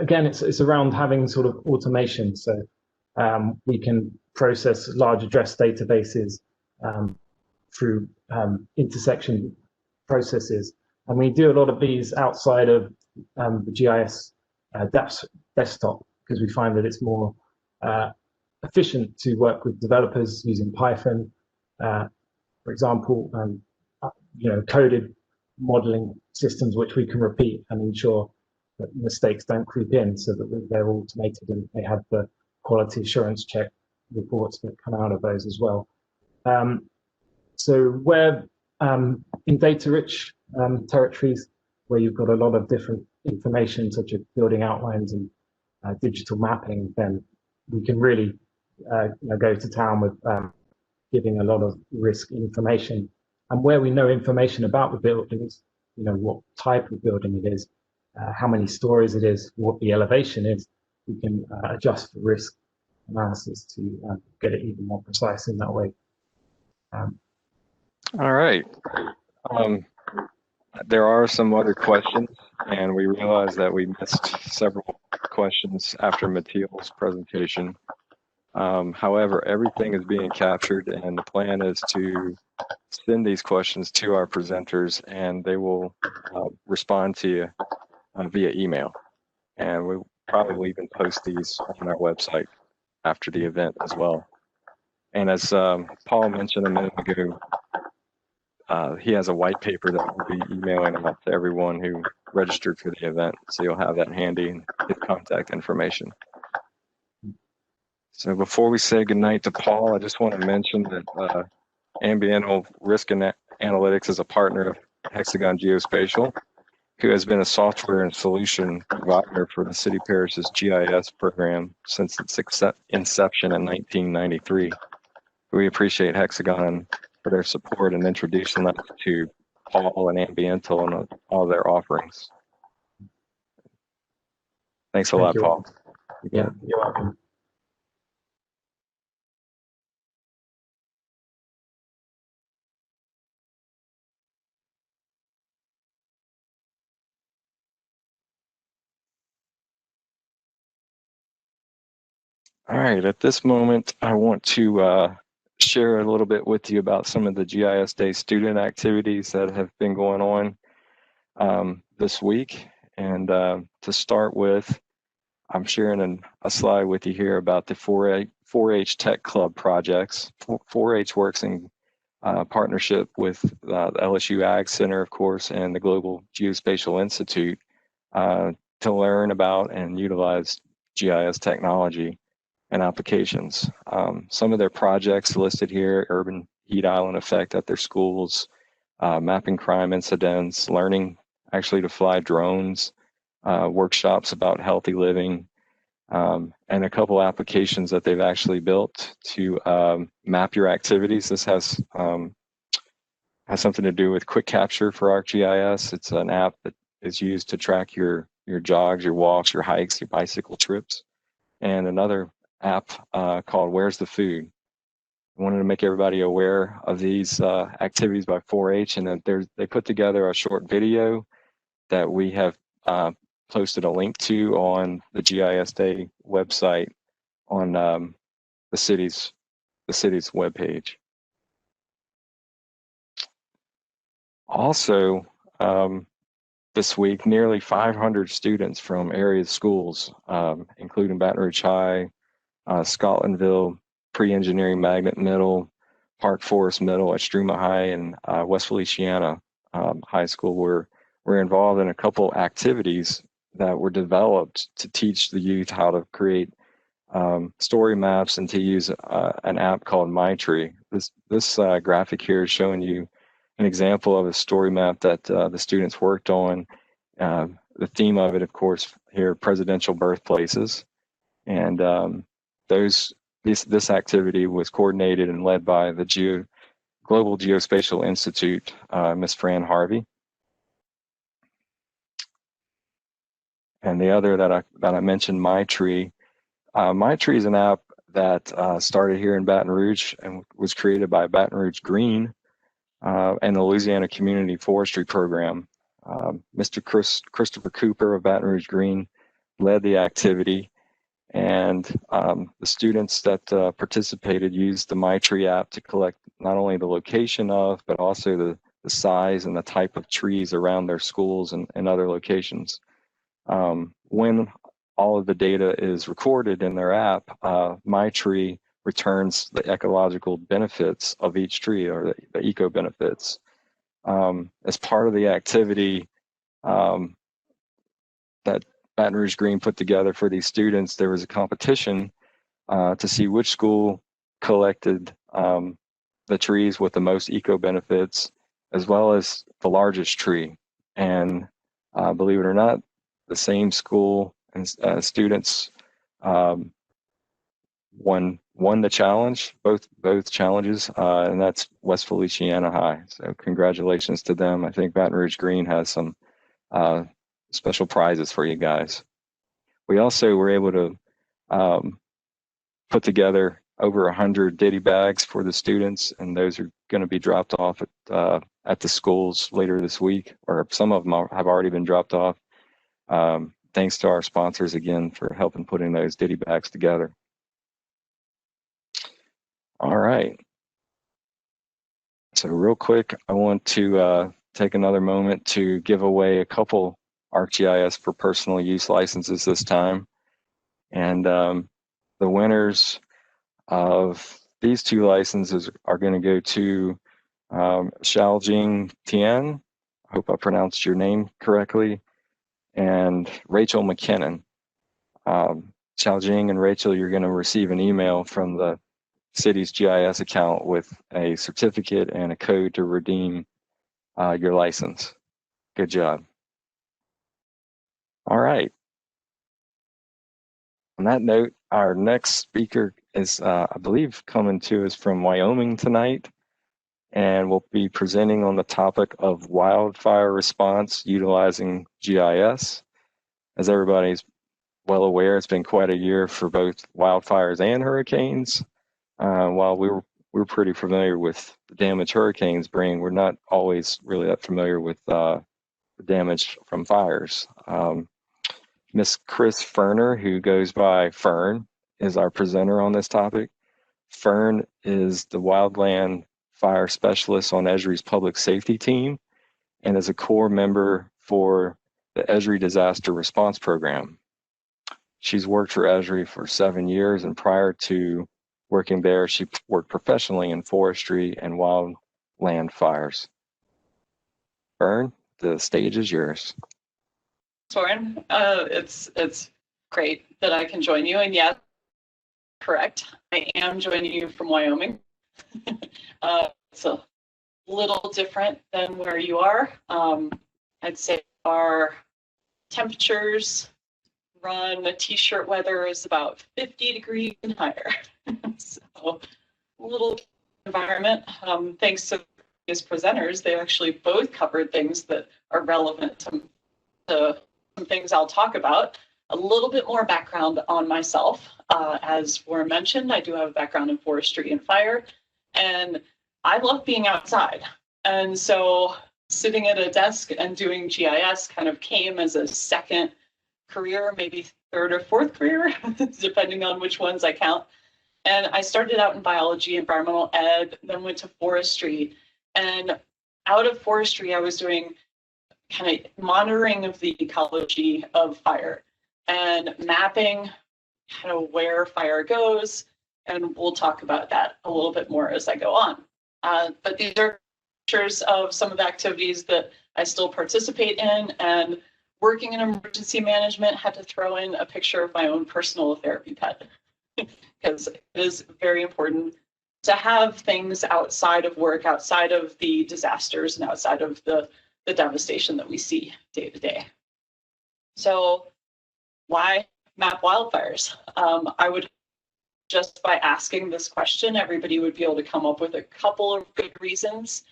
again, it's around having sort of automation. So we can process large address databases through intersection processes. And we do a lot of these outside of the GIS desktop, because we find that it's more efficient to work with developers using Python, for example, coded modeling systems which we can repeat and ensure that mistakes don't creep in, so that they're automated and they have the quality assurance check reports that come out of those as well. So where in data-rich territories where you've got a lot of different information, such as building outlines and digital mapping, then we can really go to town with giving a lot of risk information. And where we know information about the buildings, what type of building it is, how many stories it is, what the elevation is, we can adjust for risk analysis to get it even more precise in that way.
All right. There are some other questions, and we realize that we missed several questions after Mathilde's presentation. However, everything is being captured, and the plan is to send these questions to our presenters, and they will respond to you via email. And we'll probably even post these on our website after the event as well. And as Paul mentioned a minute ago, he has a white paper that we'll be emailing out to everyone who registered for the event. So you'll have that handy and his contact information. So before we say goodnight to Paul, I just want to mention that Ambientel Risk Analytics is a partner of Hexagon Geospatial, who has been a software and solution provider for the City Parish's GIS program since its inception in 1993. We appreciate Hexagon for their support and introducing us to Paul and Ambientel and all their offerings. Thanks a lot, Paul.
Yeah, you're welcome.
All right, at this moment, I want to share a little bit with you about some of the GIS Day student activities that have been going on this week. And to start with, I'm sharing a slide with you here about the 4-H Tech Club projects. 4-H works in partnership with the LSU Ag Center, of course, and the Global Geospatial Institute to learn about and utilize GIS technology and applications. Some of their projects listed here: urban heat island effect at their schools, mapping crime incidents, learning actually to fly drones, workshops about healthy living, and a couple applications that they've actually built to map your activities. This has something to do with quick capture for ArcGIS. It's an app that is used to track your jogs, your walks, your hikes, your bicycle trips. And another app called Where's the Food? I wanted to make everybody aware of these activities by 4-H, and that they put together a short video that we have posted a link to on the GIS Day website on the city's webpage. Also, this week, nearly 500 students from area schools, including Baton Rouge High, Scotlandville, Pre-Engineering Magnet Middle, Park Forest Middle, Estrema High, and West Feliciana High School were involved in a couple activities that were developed to teach the youth how to create story maps and to use an app called MyTree. This graphic here is showing you an example of a story map that the students worked on. The theme of it, of course, here, presidential birthplaces. And this activity was coordinated and led by the Global Geospatial Institute, Ms. Fern Harvey. And the other that I mentioned, MyTree. MyTree is an app that started here in Baton Rouge and was created by Baton Rouge Green and the Louisiana Community Forestry Program. Mr. Christopher Cooper of Baton Rouge Green led the activity, and the students that participated used the MyTree app to collect not only the location of, but also the size and the type of trees around their schools and other locations. When all of the data is recorded in their app, MyTree returns the ecological benefits of each tree, or the eco benefits. As part of the activity that Baton Rouge Green put together for these students, there was a competition to see which school collected the trees with the most eco benefits, as well as the largest tree. And believe it or not, the same school and students won the challenge, both challenges, and that's West Feliciana High. So congratulations to them. I think Baton Rouge Green has some special prizes for you guys. We also were able to put together over 100 ditty bags for the students, and those are going to be dropped off at the schools later this week, or some of them have already been dropped off. Thanks to our sponsors again for helping putting those ditty bags together. All right. So real quick, I want to take another moment to give away a couple ArcGIS for personal use licenses this time. And the winners of these two licenses are going to go to Xiaojing Tian, I hope I pronounced your name correctly, and Rachel McKinnon. Xiaojing and Rachel, you're going to receive an email from the city's GIS account with a certificate and a code to redeem your license. Good job. All right. On that note, our next speaker is, I believe, coming to us from Wyoming tonight, and we'll be presenting on the topic of wildfire response utilizing GIS. As everybody's well aware, it's been quite a year for both wildfires and hurricanes. While we're pretty familiar with the damage hurricanes bring, we're not always really that familiar with the damage from fires. Miss Chris Ferner, who goes by Fern, is our presenter on this topic. Fern is the wildland fire specialist on Esri's public safety team and is a core member for the Esri Disaster Response Program. She's worked for Esri for 7 years, and prior to working there, she worked professionally in forestry and wildland fires. Fern, the stage is yours.
Warren, it's great that I can join you, and yeah, correct, I am joining you from Wyoming. It's a little different than where you are. I'd say our temperatures run t-shirt weather is about 50 degrees and higher. So a little environment. Thanks to these presenters, they actually both covered things that are relevant to some things I'll talk about. A little bit more background on myself. As Warren mentioned, I do have a background in forestry and fire, and I love being outside. And so sitting at a desk and doing GIS kind of came as a second career, maybe third or fourth career, depending on which ones I count. And I started out in biology, environmental ed, then went to forestry. And out of forestry, I was doing kind of monitoring of the ecology of fire and mapping kind of where fire goes. And we'll talk about that a little bit more as I go on. But these are pictures of some of the activities that I still participate in, and working in emergency management had to throw in a picture of my own personal therapy pet. because it is very important to have things outside of work, outside of the disasters, and outside of the devastation that we see day to day. So why map wildfires? I would, just by asking this question, everybody would be able to come up with a couple of good reasons.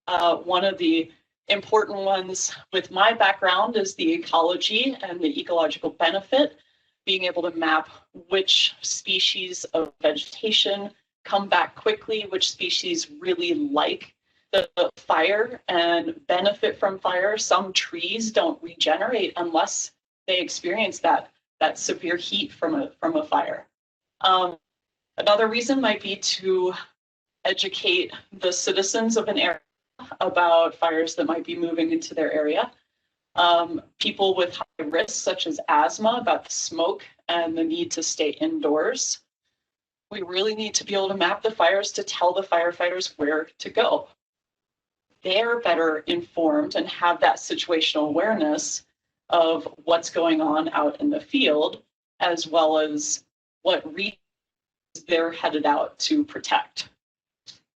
One of the important ones with my background is the ecology and the ecological benefit, being able to map which species of vegetation come back quickly, which species really like the fire and benefit from fire. Some trees don't regenerate unless they experience that severe heat from a fire. Another reason might be to educate the citizens of an area about fires that might be moving into their area. People with high risks, such as asthma, about the smoke and the need to stay indoors. We really need to be able to map the fires to tell the firefighters where to go. They're better informed and have that situational awareness of what's going on out in the field, as well as what regions they're headed out to protect.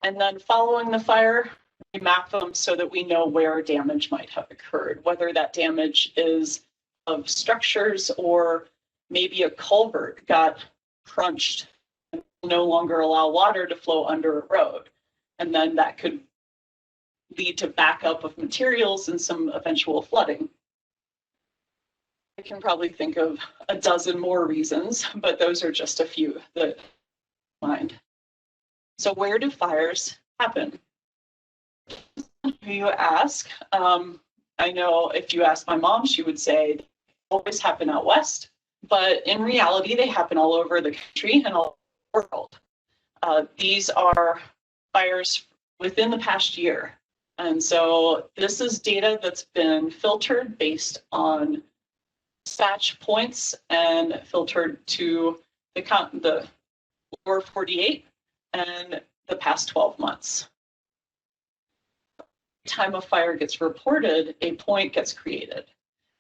And then following the fire, we map them so that we know where damage might have occurred, whether that damage is of structures or maybe a culvert got crunched and no longer allow water to flow under a road. And then that could lead to backup of materials and some eventual flooding. I can probably think of a dozen more reasons, but those are just a few that mind. So where do fires happen? You ask. I know if you ask my mom, she would say they always happen out west, but in reality, they happen all over the country and all over the world. These are fires within the past year. And so this is data that's been filtered based on dispatch points and filtered to the lower 48 and the past 12 months. Time a fire gets reported, a point gets created.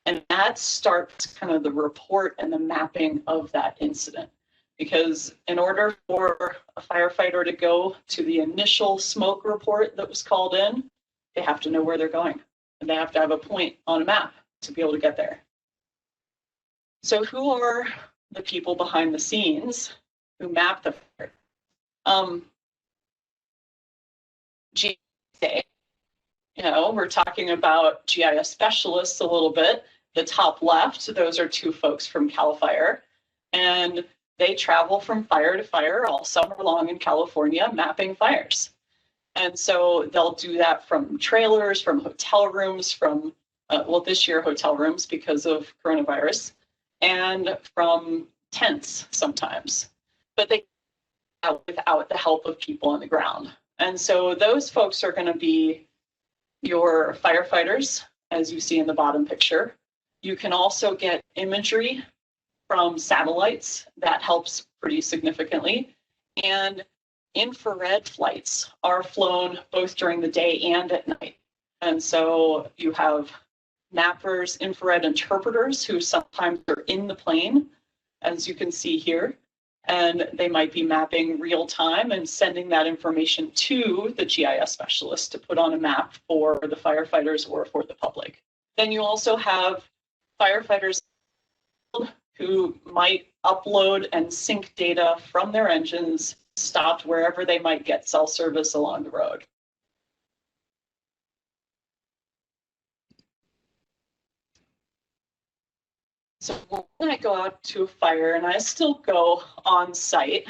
And that starts kind of the report and the mapping of that incident. Because in order for a firefighter to go to the initial smoke report that was called in, they have to know where they're going. And they have to have a point on a map to be able to get there. So who are the people behind the scenes who map the fire? GIS Day. We're talking about GIS specialists a little bit. The top left, those are two folks from CAL FIRE, and they travel from fire to fire all summer long in California, mapping fires. And so they'll do that from trailers, from hotel rooms, from, well, this year hotel rooms because of coronavirus, and from tents sometimes. But they out without the help of people on the ground. And so those folks are going to be your firefighters, as you see in the bottom picture. You can also get imagery from satellites. That helps pretty significantly. And infrared flights are flown both during the day and at night. And so you have mappers, infrared interpreters who sometimes are in the plane, as you can see here. And they might be mapping real time and sending that information to the GIS specialist to put on a map for the firefighters or for the public. Then you also have firefighters who might upload and sync data from their engines, stopped wherever they might get cell service along the road. So when I go out to a fire, and I still go on site,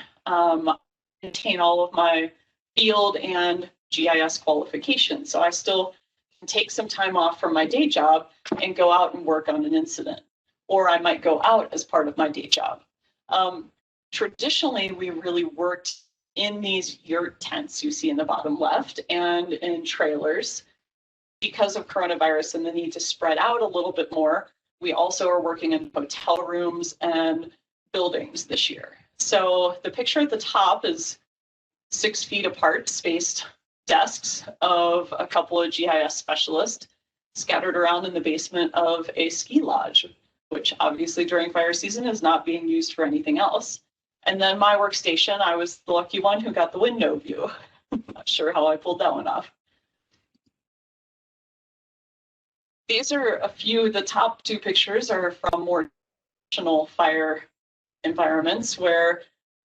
maintain all of my field and GIS qualifications. So I still can take some time off from my day job and go out and work on an incident. Or I might go out as part of my day job. Traditionally, we really worked in these yurt tents you see in the bottom left and in trailers. Because of coronavirus and the need to spread out a little bit more, we also are working in hotel rooms and buildings this year. So the picture at the top is 6 feet apart, spaced desks of a couple of GIS specialists scattered around in the basement of a ski lodge, which obviously during fire season is not being used for anything else. And then my workstation, I was the lucky one who got the window view. Not sure how I pulled that one off. These are a few, the top two pictures are from more traditional fire environments where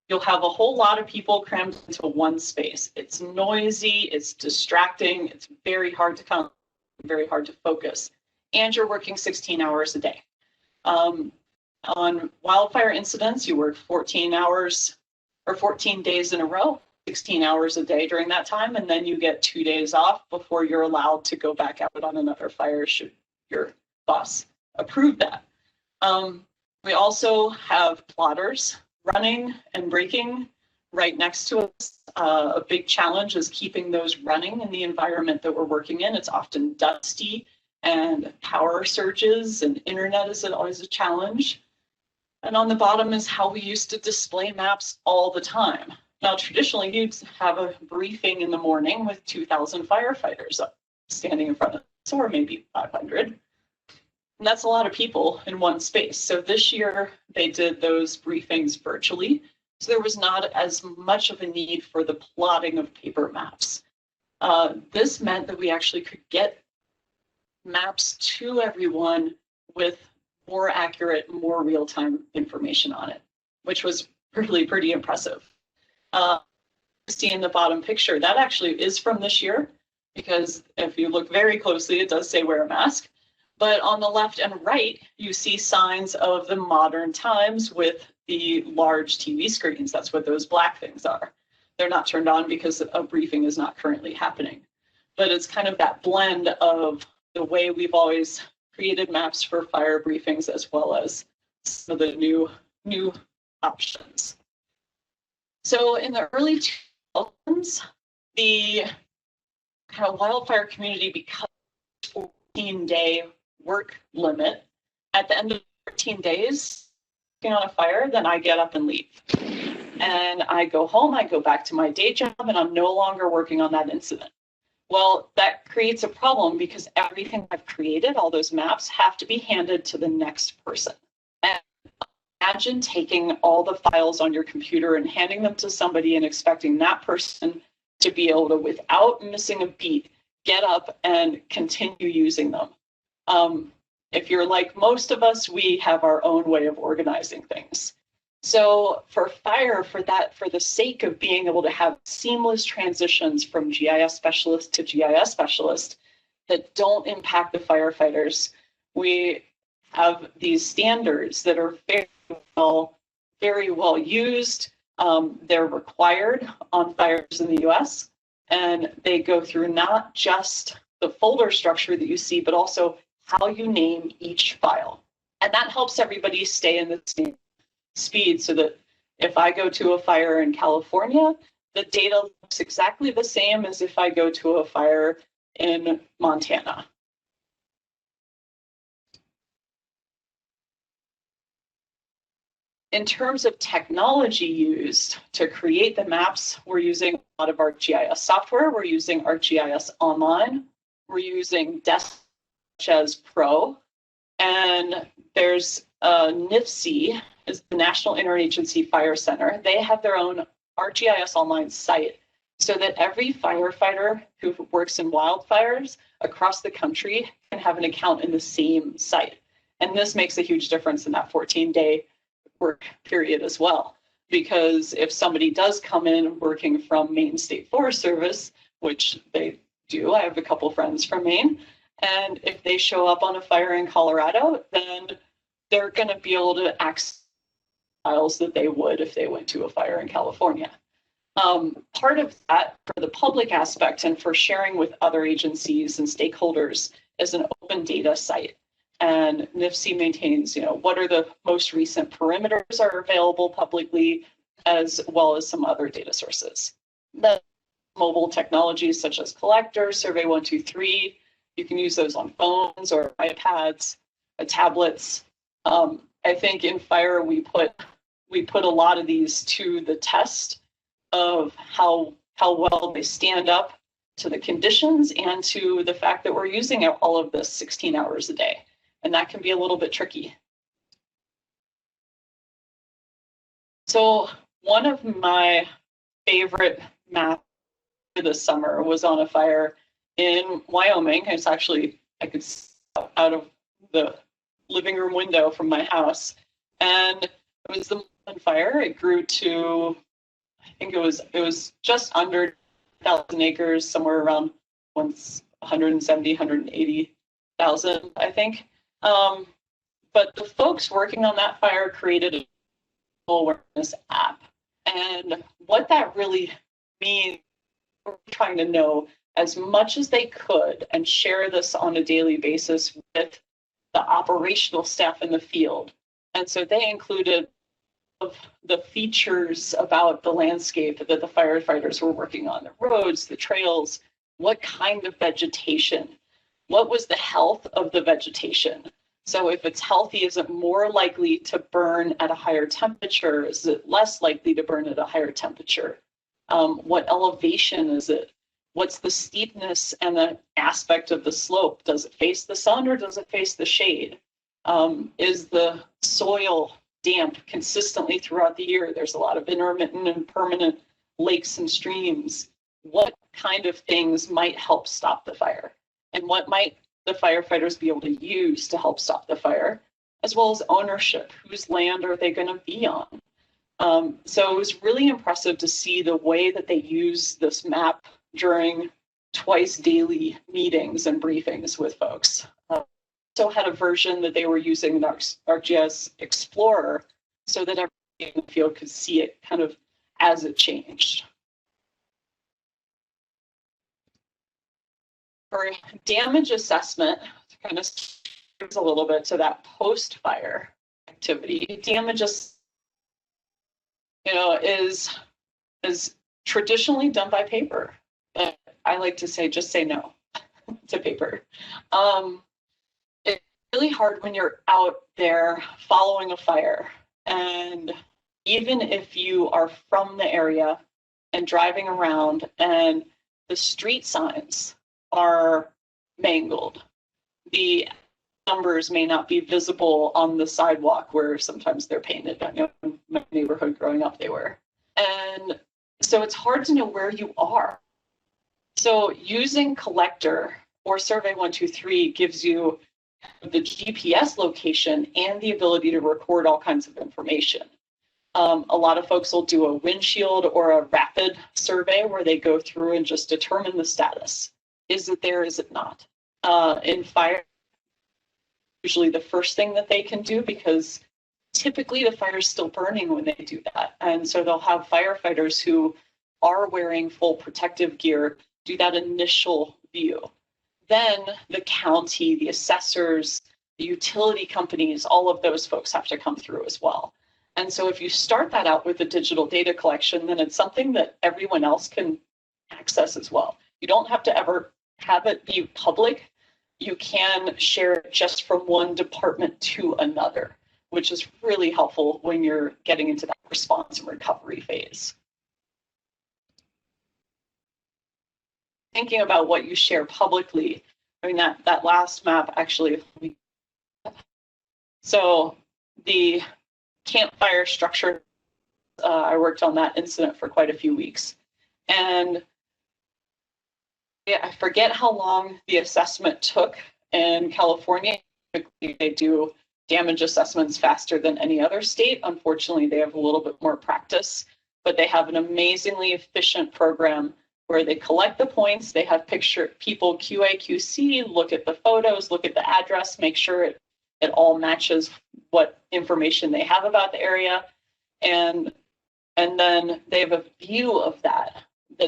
you'll have a whole lot of people crammed into one space. It's noisy, it's distracting, it's very hard to come, very hard to focus. And you're working 16 hours a day. On wildfire incidents, you work 14 hours or 14 days in a row, 16 hours a day during that time, and then you get 2 days off before you're allowed to go back out on another fire should your boss approve that. We also have plotters running and braking right next to us. A big challenge is keeping those running in the environment that we're working in. It's often dusty and power surges and internet is always a challenge. And on the bottom is how we used to display maps all the time. Now, traditionally, you'd have a briefing in the morning with 2,000 firefighters standing in front of us, or maybe 500. And that's a lot of people in one space. So this year, they did those briefings virtually. So there was not as much of a need for the plotting of paper maps. This meant that we actually could get maps to everyone with more accurate, more real-time information on it, which was really pretty impressive. See in the bottom picture, that actually is from this year, because if you look very closely, it does say wear a mask. But on the left and right, you see signs of the modern times with the large TV screens. That's what those black things are. They're not turned on because a briefing is not currently happening. But it's kind of that blend of the way we've always created maps for fire briefings, as well as some of the new options. So in the early 2000s, the kind of wildfire community, because of the 14-day work limit, at the end of 14 days, working on a fire, then I get up and leave. And I go home, I go back to my day job, and I'm no longer working on that incident. Well, that creates a problem because everything I've created, all those maps, have to be handed to the next person. And imagine taking all the files on your computer and handing them to somebody and expecting that person to be able to, without missing a beat, get up and continue using them. If you're like most of us, we have our own way of organizing things. So for fire, for the sake of being able to have seamless transitions from GIS specialist to GIS specialist that don't impact the firefighters, we have these standards that are very well used. They're required on fires in the US, and they go through not just the folder structure that you see, but also how you name each file. And that helps everybody stay in the same speed, so that if I go to a fire in California, the data looks exactly the same as if I go to a fire in Montana. In terms of technology used to create the maps, we're using a lot of ArcGIS software. We're using ArcGIS Online. We're using desktop such as Pro. And there's NIFC, is the National Interagency Fire Center. They have their own ArcGIS Online site so that every firefighter who works in wildfires across the country can have an account in the same site. And this makes a huge difference in that 14-day work period as well. Because if somebody does come in working from Maine State Forest Service, which they do, I have a couple friends from Maine, and if they show up on a fire in Colorado, then they're going to be able to access files that they would if they went to a fire in California. Part of that, for the public aspect and for sharing with other agencies and stakeholders, is an open data site. And NIFC maintains, what are the most recent perimeters are available publicly, as well as some other data sources. The mobile technologies such as Collector, Survey 123, you can use those on phones or iPads, tablets. I think in fire we put a lot of these to the test of how well they stand up to the conditions and to the fact that we're using all of this 16 hours a day. And that can be a little bit tricky. So one of my favorite maps this summer was on a fire in Wyoming. It's actually, I could see out of the living room window from my house, and it was the fire. It grew to, I think it was just under 1,000 acres, somewhere around 170, 180,000, I think. But the folks working on that fire created a awareness app, and what that really means, we're trying to know as much as they could and share this on a daily basis with the operational staff in the field. And so they included the features about the landscape that the firefighters were working on, the roads, the trails, what kind of vegetation, what was the health of the vegetation. So if it's healthy, is it more likely to burn at a higher temperature? Is it less likely to burn at a higher temperature? What elevation is it? What's the steepness and the aspect of the slope? Does it face the sun or does it face the shade? Is the soil damp consistently throughout the year? There's a lot of intermittent and permanent lakes and streams. What kind of things might help stop the fire? And what might the firefighters be able to use to help stop the fire, as well as ownership? Whose land are they going to be on? So it was really impressive to see the way that they use this map during twice daily meetings and briefings with folks. So had a version that they were using in ArcGIS Explorer so that everybody in the field could see it kind of as it changed. For damage assessment, kind of a little bit to that post-fire activity. Damage, is traditionally done by paper. But I like to say, just say no to paper. It's really hard when you're out there following a fire. And even if you are from the area and driving around and the street signs are mangled, the numbers may not be visible on the sidewalk where sometimes they're painted. I know in my neighborhood growing up they were. And so it's hard to know where you are. So using Collector or Survey 123 gives you the GPS location and the ability to record all kinds of information. A lot of folks will do a windshield or a rapid survey where they go through and just determine the status. Is it there? Is it not? In fire, usually the first thing that they can do, because typically the fire is still burning when they do that. And so they'll have firefighters who are wearing full protective gear do that initial view. Then the county, the assessors, the utility companies, all of those folks have to come through as well. And so if you start that out with the digital data collection, then it's something that everyone else can access as well. You don't have to ever have it be public. You can share it just from one department to another, which is really helpful when you're getting into that response and recovery phase. Thinking about what you share publicly, I mean, that last map actually, so the campfire structure, I worked on that incident for quite a few weeks. And yeah, I forget how long the assessment took in California. Typically, they do damage assessments faster than any other state. Unfortunately, they have a little bit more practice, but they have an amazingly efficient program where they collect the points, they have people QA, QC, look at the photos, look at the address, make sure it all matches what information they have about the area. And then they have a view of that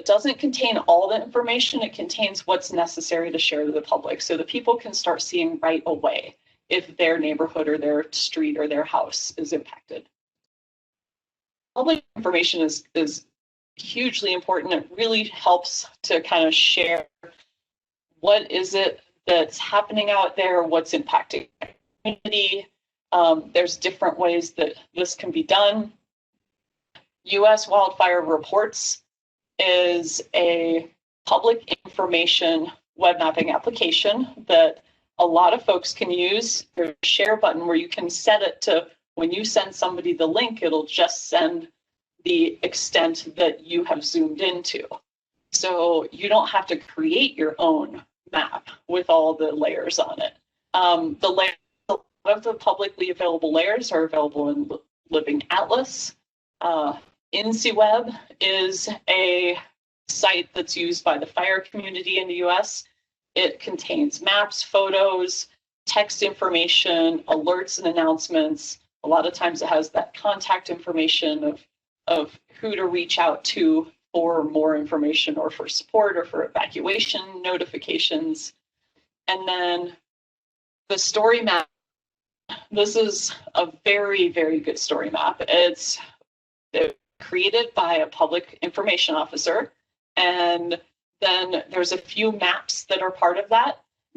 doesn't contain all the information. It contains what's necessary to share to the public. So the people can start seeing right away if their neighborhood or their street or their house is impacted. Public information is hugely important. It really helps to kind of share what is it that's happening out there, what's impacting the community. There's different ways that this can be done. US Wildfire Reports is a public information web mapping application that a lot of folks can use. There's a share button where you can set it to, when you send somebody the link, it'll just send the extent that you have zoomed into. So you don't have to create your own map with all the layers on it. The layers, a lot of the publicly available layers are available in Living Atlas. INCIWeb is a site that's used by the fire community in the US. It contains maps, photos, text information, alerts and announcements. A lot of times it has that contact information of who to reach out to for more information or for support or for evacuation notifications. And then the story map, this is a very, very good story map. It's created by a public information officer. And then there's a few maps that are part of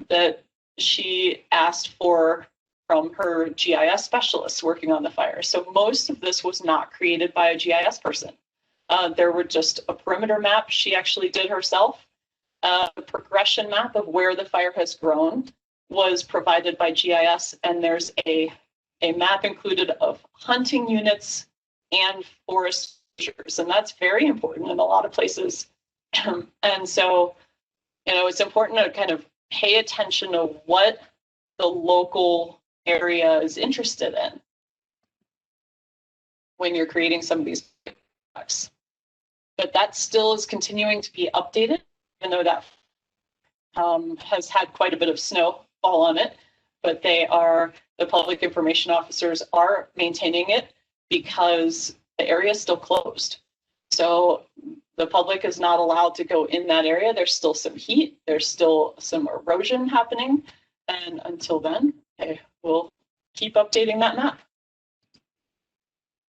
that she asked for from her GIS specialists working on the fire. So most of this was not created by a GIS person. There were just a perimeter map she actually did herself. A progression map of where the fire has grown was provided by GIS, and there's a map included of hunting units and forest closures, and that's very important in a lot of places. And so, it's important to kind of pay attention to what the local area is interested in when you're creating some of these products. But that still is continuing to be updated, even though that has had quite a bit of snow fall on it. But the public information officers are maintaining it because the area is still closed. So the public is not allowed to go in that area. There's still some heat. There's still some erosion happening. And until then, we'll keep updating that map.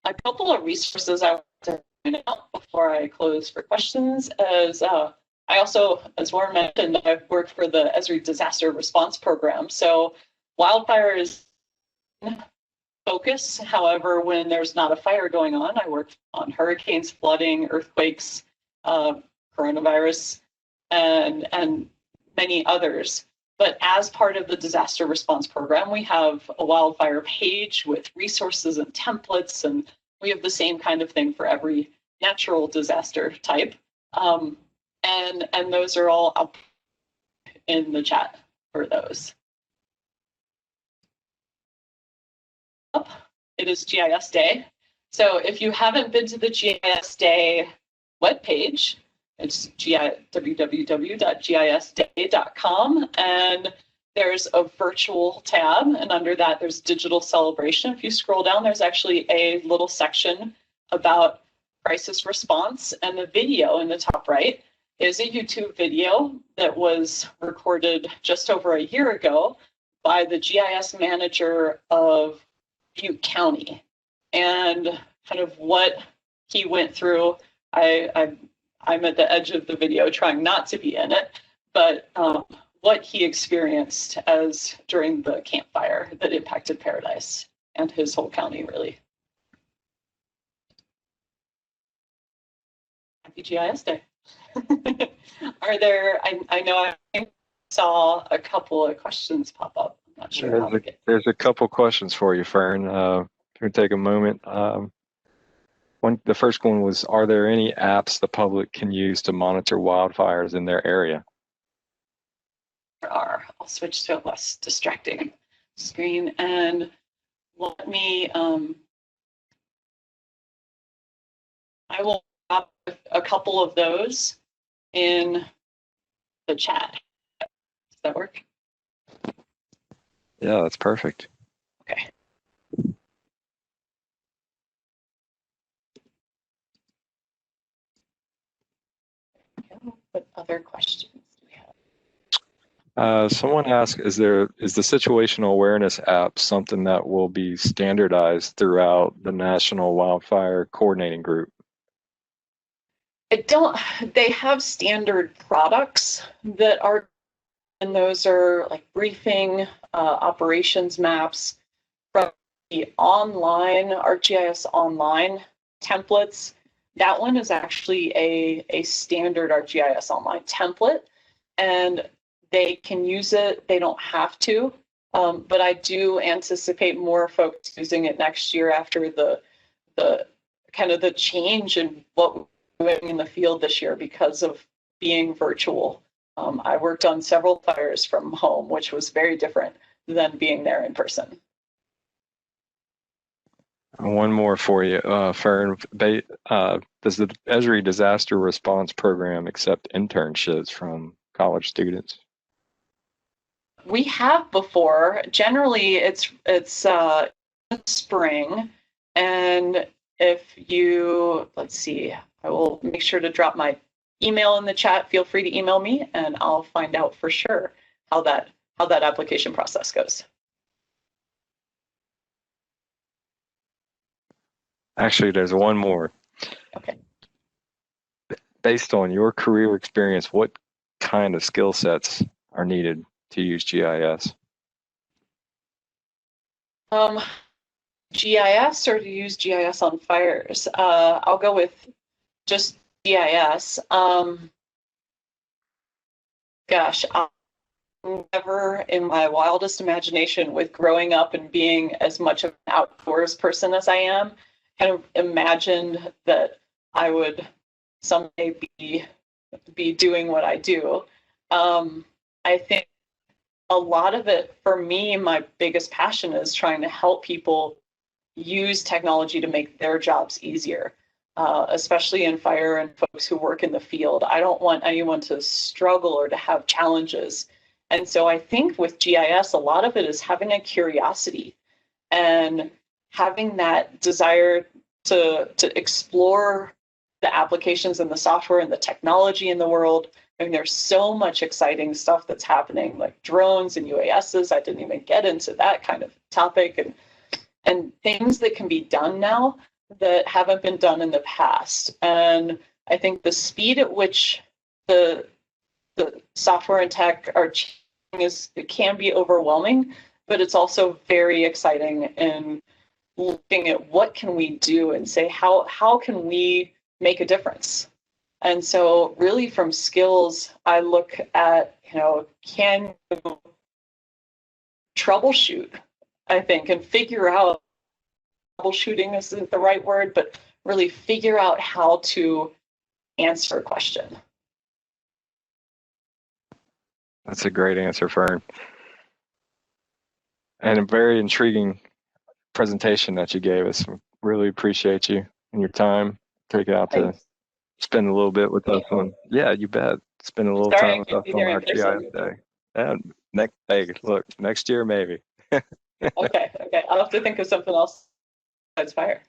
A couple of resources I want to point out before I close for questions is I also, as Warren mentioned, I've worked for the Esri Disaster Response Program. So wildfire is focus. However, when there's not a fire going on, I work on hurricanes, flooding, earthquakes, coronavirus, and many others. But as part of the disaster response program, we have a wildfire page with resources and templates, and we have the same kind of thing for every natural disaster type. And those are all up in the chat for those. It is GIS Day. So if you haven't been to the GIS Day webpage, it's www.gisday.com, and there's a virtual tab, and under that there's digital celebration. If you scroll down, there's actually a little section about crisis response, and the video in the top right is a YouTube video that was recorded just over a year ago by the GIS manager of Butte County, and kind of what he went through. I'm at the edge of the video trying not to be in it, but what he experienced during the campfire that impacted Paradise and his whole county, really. Happy GIS Day. Are there, I know I saw a couple of questions pop up. I'm not sure how to get.
There's a couple questions for you, Fern. Can we take a moment? The first one was, are there any apps the public can use to monitor wildfires in their area?
There are. I'll switch to a less distracting screen, and let me, I will drop a couple of those in the chat. Does that work?
Yeah, that's perfect.
Okay. What other questions do we have?
Someone asked, is the Situational Awareness app something that will be standardized throughout the National Wildfire Coordinating Group?
They have standard products that are, and those are like briefing, operations maps from the online, ArcGIS Online templates. That one is actually a standard ArcGIS Online template, and they can use it. They don't have to, but I do anticipate more folks using it next year after the kind of the change in what we're doing in the field this year because of being virtual. I worked on several fires from home, which was very different than being there in person.
One more for you, Fern. Does the Esri Disaster Response Program accept internships from college students?
We have before. Generally, it's spring, and if you, let's see, I will make sure to drop my email in the chat. Feel free to email me, and I'll find out for sure how that application process goes.
Actually, there's one more.
Okay.
Based on your career experience, what kind of skill sets are needed to use GIS?
GIS or to use GIS on fires? I'll go with just GIS. Gosh, I never in my wildest imagination, with growing up and being as much of an outdoors person as I am, kind of imagined that I would someday be doing what I do. I think a lot of it, for me, my biggest passion is trying to help people use technology to make their jobs easier, especially in fire and folks who work in the field. I don't want anyone to struggle or to have challenges. And so I think with GIS, a lot of it is having a curiosity and having that desire to explore the applications and the software and the technology in the world. I mean, there's so much exciting stuff that's happening, like drones and UASs. I didn't even get into that kind of topic, and things that can be done now that haven't been done in the past. And I think the speed at which the software and tech are changing it can be overwhelming, but it's also very exciting in looking at what can we do and say, how can we make a difference? And so really from skills, I look at, can you troubleshoot, I think, and figure out, troubleshooting isn't the right word, but really figure out how to answer a question.
That's a great answer, Fern. And a very intriguing presentation that you gave us. Really appreciate you and your time. Take it out to spend a little bit with us on. Yeah, you bet. Spend a little time with us on our GIS Day. And next year maybe.
Okay. I'll have to think of something else besides fire.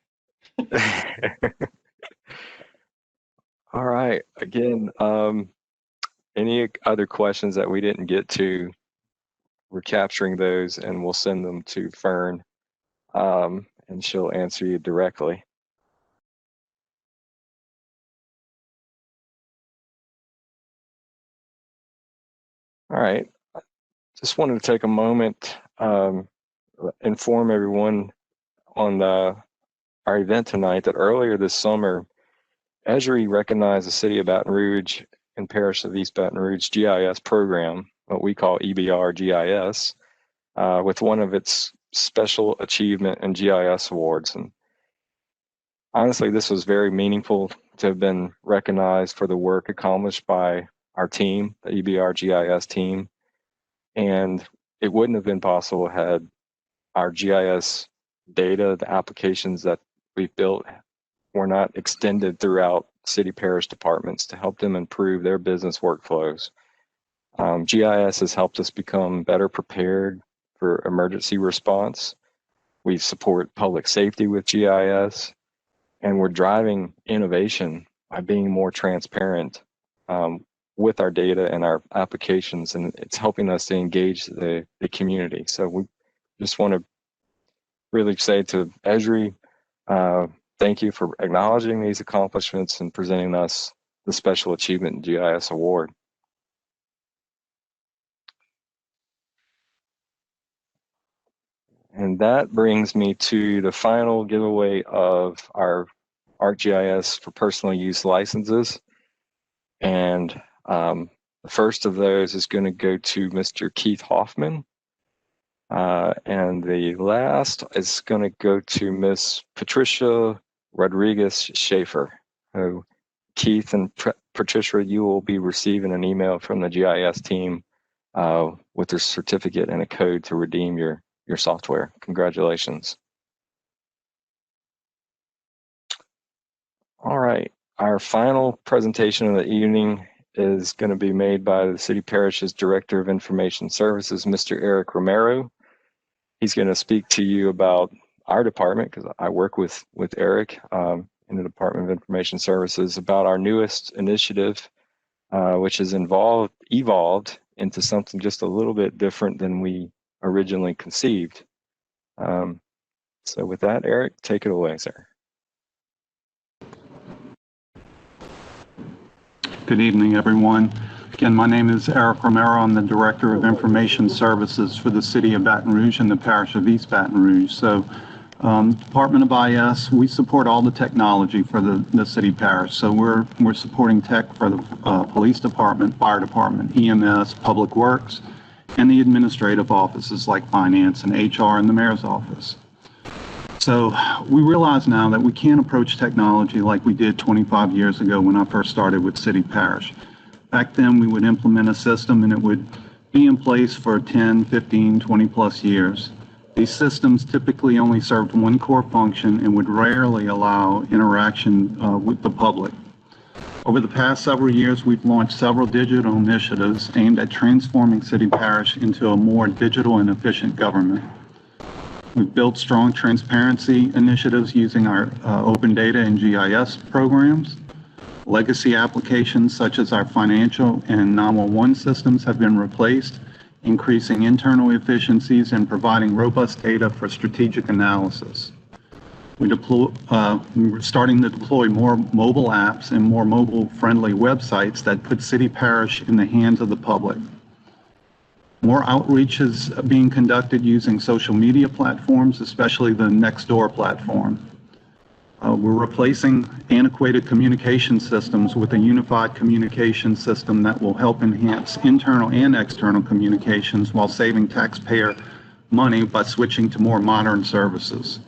All right. Again, any other questions that we didn't get to, we're capturing those and we'll send them to Fern, and she'll answer you directly. All right. Just wanted to take a moment, inform everyone on our event tonight that earlier this summer, Esri recognized the City of Baton Rouge and Parish of East Baton Rouge GIS program, what we call EBR GIS, with one of its Special Achievement and GIS Awards. And honestly, this was very meaningful to have been recognized for the work accomplished by our team, the EBR GIS team. And it wouldn't have been possible had our GIS data, the applications that we've built, were not extended throughout city parish departments to help them improve their business workflows. GIS has helped us become better prepared for emergency response. We support public safety with GIS, and we're driving innovation by being more transparent with our data and our applications, and it's helping us to engage the community. So we just want to really say to Esri, thank you for acknowledging these accomplishments and presenting us the Special Achievement GIS Award. And that brings me to the final giveaway of our ArcGIS for personal use licenses. And the first of those is going to go to Mr. Keith Hoffman. And the last is going to go to Miss Patricia Rodriguez Schaefer, who Keith and Patricia, you will be receiving an email from the GIS team with a certificate and a code to redeem your software. Congratulations. All right, our final presentation of the evening is going to be made by the City Parish's Director of Information Services, Mr. Eric Romero. He's going to speak to you about our department, because I work with Eric in the Department of Information Services, about our newest initiative, which has evolved into something just a little bit different than we originally conceived. So with that, Eric, take it away, sir.
Good evening, everyone. Again, my name is Eric Romero. I'm the Director of Information Services for the City of Baton Rouge and the Parish of East Baton Rouge. So, Department of IS, we support all the technology for the city parish. So we're supporting tech for the police department, fire department, EMS, public works, and the administrative offices like finance and HR and the mayor's office. So we realize now that we can't approach technology like we did 25 years ago when I first started with City Parish. Back then, we would implement a system and it would be in place for 10, 15, 20 plus years. These systems typically only served one core function and would rarely allow interaction with the public. Over the past several years, we've launched several digital initiatives aimed at transforming City Parish into a more digital and efficient government. We've built strong transparency initiatives using our open data and GIS programs. Legacy applications such as our financial and 911 systems have been replaced, increasing internal efficiencies and providing robust data for strategic analysis. We're starting to deploy more mobile apps and more mobile-friendly websites that put City Parish in the hands of the public. More outreach is being conducted using social media platforms, especially the Nextdoor platform. We're replacing antiquated communication systems with a unified communication system that will help enhance internal and external communications while saving taxpayer money by switching to more modern services.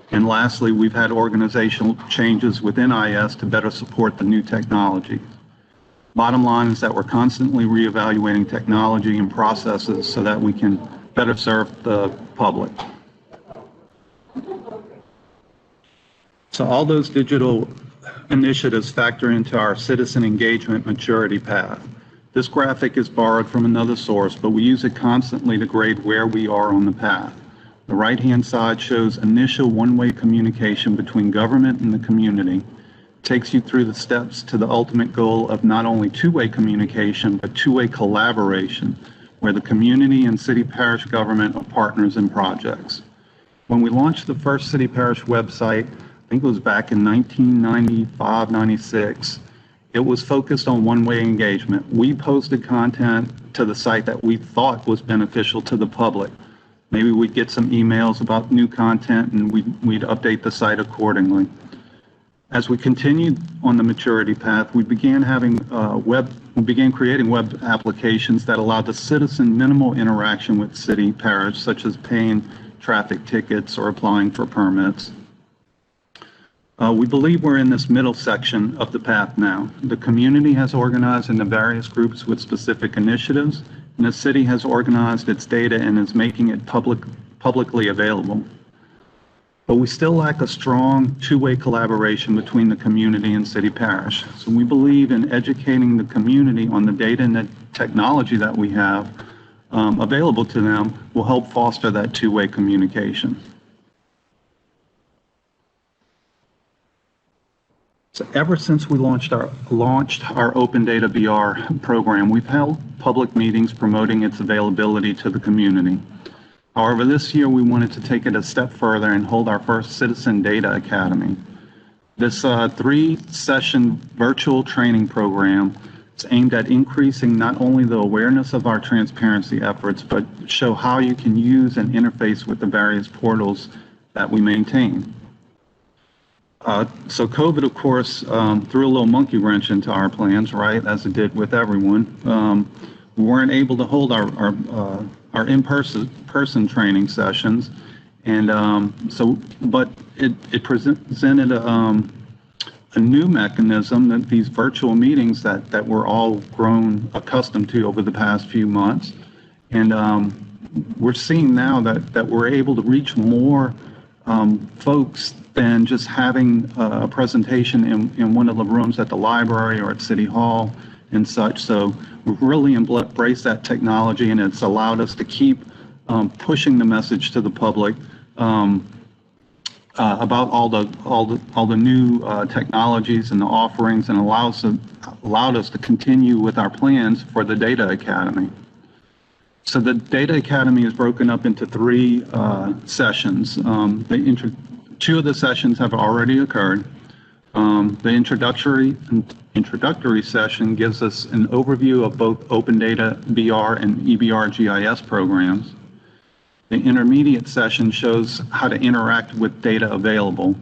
And lastly, we've had organizational changes within IS to better support the new technology. Bottom line is that we're constantly reevaluating technology and processes so that we can better serve the public. So all those digital initiatives factor into our citizen engagement maturity path. This graphic is borrowed from another source, but we use it constantly to grade where we are on the path. The right-hand side shows initial one-way communication between government and the community. Takes you through the steps to the ultimate goal of not only two-way communication, but two-way collaboration, where the community and city parish government are partners in projects. When we launched the first city parish website, I think it was back in 1995, 96, it was focused on one-way engagement. We posted content to the site that we thought was beneficial to the public. Maybe we'd get some emails about new content and we'd update the site accordingly. As we continued on the maturity path, we began creating web applications that allowed the citizen minimal interaction with city parish, such as paying traffic tickets or applying for permits. We believe we're in this middle section of the path now. The community has organized into various groups with specific initiatives, and the city has organized its data and is making it publicly available. But we still lack a strong two-way collaboration between the community and city parish. So we believe in educating the community on the data and the technology that we have available to them will help foster that two-way communication. So ever since we launched our Open Data BR program, we've held public meetings promoting its availability to the community. However, this year we wanted to take it a step further and hold our first Citizen Data Academy. This 3-session virtual training program is aimed at increasing not only the awareness of our transparency efforts, but show how you can use and interface with the various portals that we maintain. So COVID, of course, threw a little monkey wrench into our plans, right, as it did with everyone. We weren't able to hold our in-person training sessions, and but it presented a new mechanism, that these virtual meetings that we're all grown accustomed to over the past few months. And we're seeing now that we're able to reach more folks than just having a presentation in one of the rooms at the library or at City Hall and such. So we've really embraced that technology, and it's allowed us to keep pushing the message to the public about all the new technologies and the offerings, and allowed us to continue with our plans for the Data Academy. So the Data Academy is broken up into 3 sessions. Two of the sessions have already occurred. The introductory session gives us an overview of both Open Data BR and EBR GIS programs. The intermediate session shows how to interact with data available.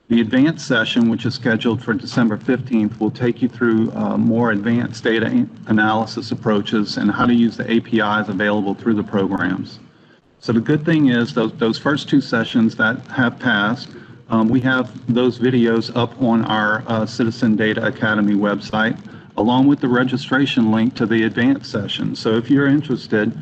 The advanced session, which is scheduled for December 15th, will take you through more advanced data analysis approaches and how to use the APIs available through the programs. So the good thing is those first 2 sessions that have passed, we have those videos up on our Citizen Data Academy website, along with the registration link to the advanced session. So if you're interested,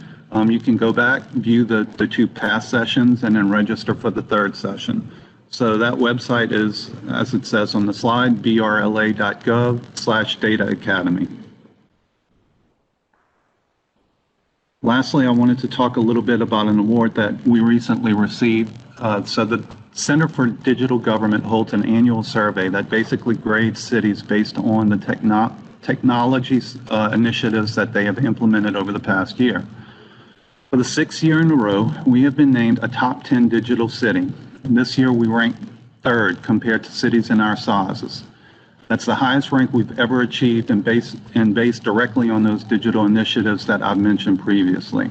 you can go back, view the 2 past sessions, and then register for the 3rd session. So that website is, as it says on the slide, brla.gov/Data Academy. Lastly, I wanted to talk a little bit about an award that we recently received. So the Center for Digital Government holds an annual survey that basically grades cities based on the technologies initiatives that they have implemented over the past year. For the 6th year in a row, we have been named a top 10 digital city. And this year we ranked 3rd compared to cities in our sizes. That's the highest rank we've ever achieved, and based directly on those digital initiatives that I've mentioned previously.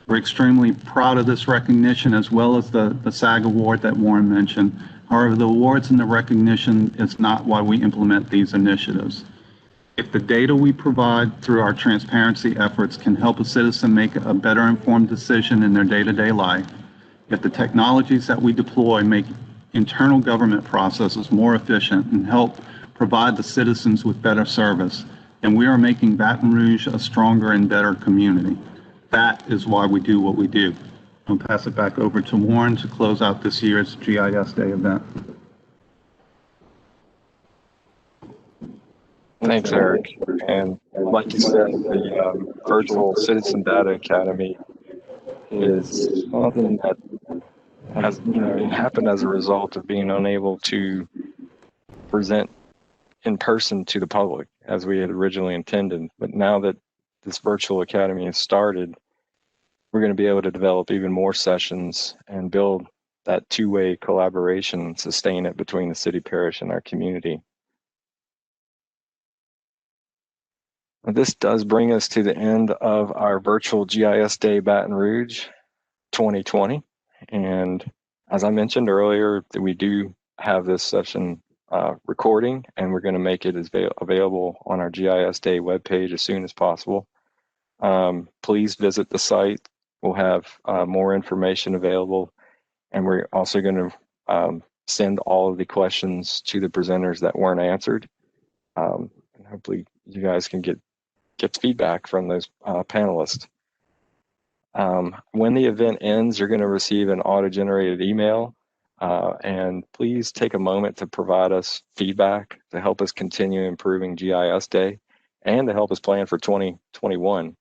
We're extremely proud of this recognition, as well as the SAG award that Warren mentioned. However, the awards and the recognition is not why we implement these initiatives. If the data we provide through our transparency efforts can help a citizen make a better informed decision in their day-to-day life, if the technologies that we deploy make internal government processes more efficient and help provide the citizens with better service, then we are making Baton Rouge a stronger and better community. That is why we do what we do. I'll pass it back over to Warren to close out this year's GIS Day event.
Thanks, Eric. And like you said, the virtual Citizen Data Academy is something that has happened as a result of being unable to present in person to the public as we had originally intended. But now that this virtual academy has started, we're going to be able to develop even more sessions and build that 2-way collaboration and sustain it between the city, parish, and our community. This does bring us to the end of our virtual GIS Day Baton Rouge 2020. And as I mentioned earlier, we do have this session recording, and we're going to make it available on our GIS Day webpage as soon as possible. Please visit the site. We'll have more information available, and we're also going to send all of the questions to the presenters that weren't answered. And hopefully you guys can get feedback from those panelists. When the event ends, you're going to receive an auto-generated email, and please take a moment to provide us feedback to help us continue improving GIS Day and to help us plan for 2021.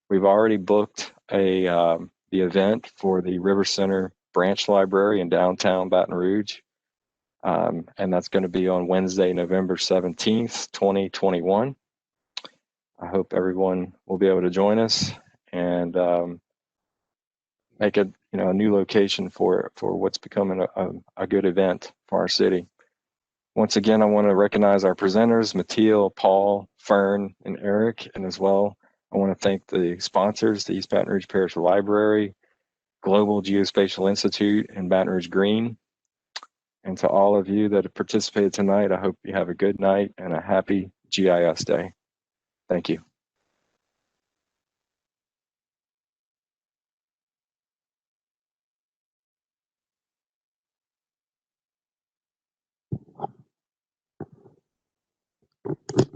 We've already booked the event for the River Center Branch Library in downtown Baton Rouge, and that's going to be on Wednesday, November 17th, 2021. I hope everyone will be able to join us and make it, a new location for what's becoming a good event for our city. Once again, I want to recognize our presenters, Mathilde, Paul, Fern, and Eric, and as well, I want to thank the sponsors, the East Baton Rouge Parish Library, Global Geospatial Institute, and Baton Rouge Green. And to all of you that have participated tonight, I hope you have a good night and a happy GIS Day. Thank you. you.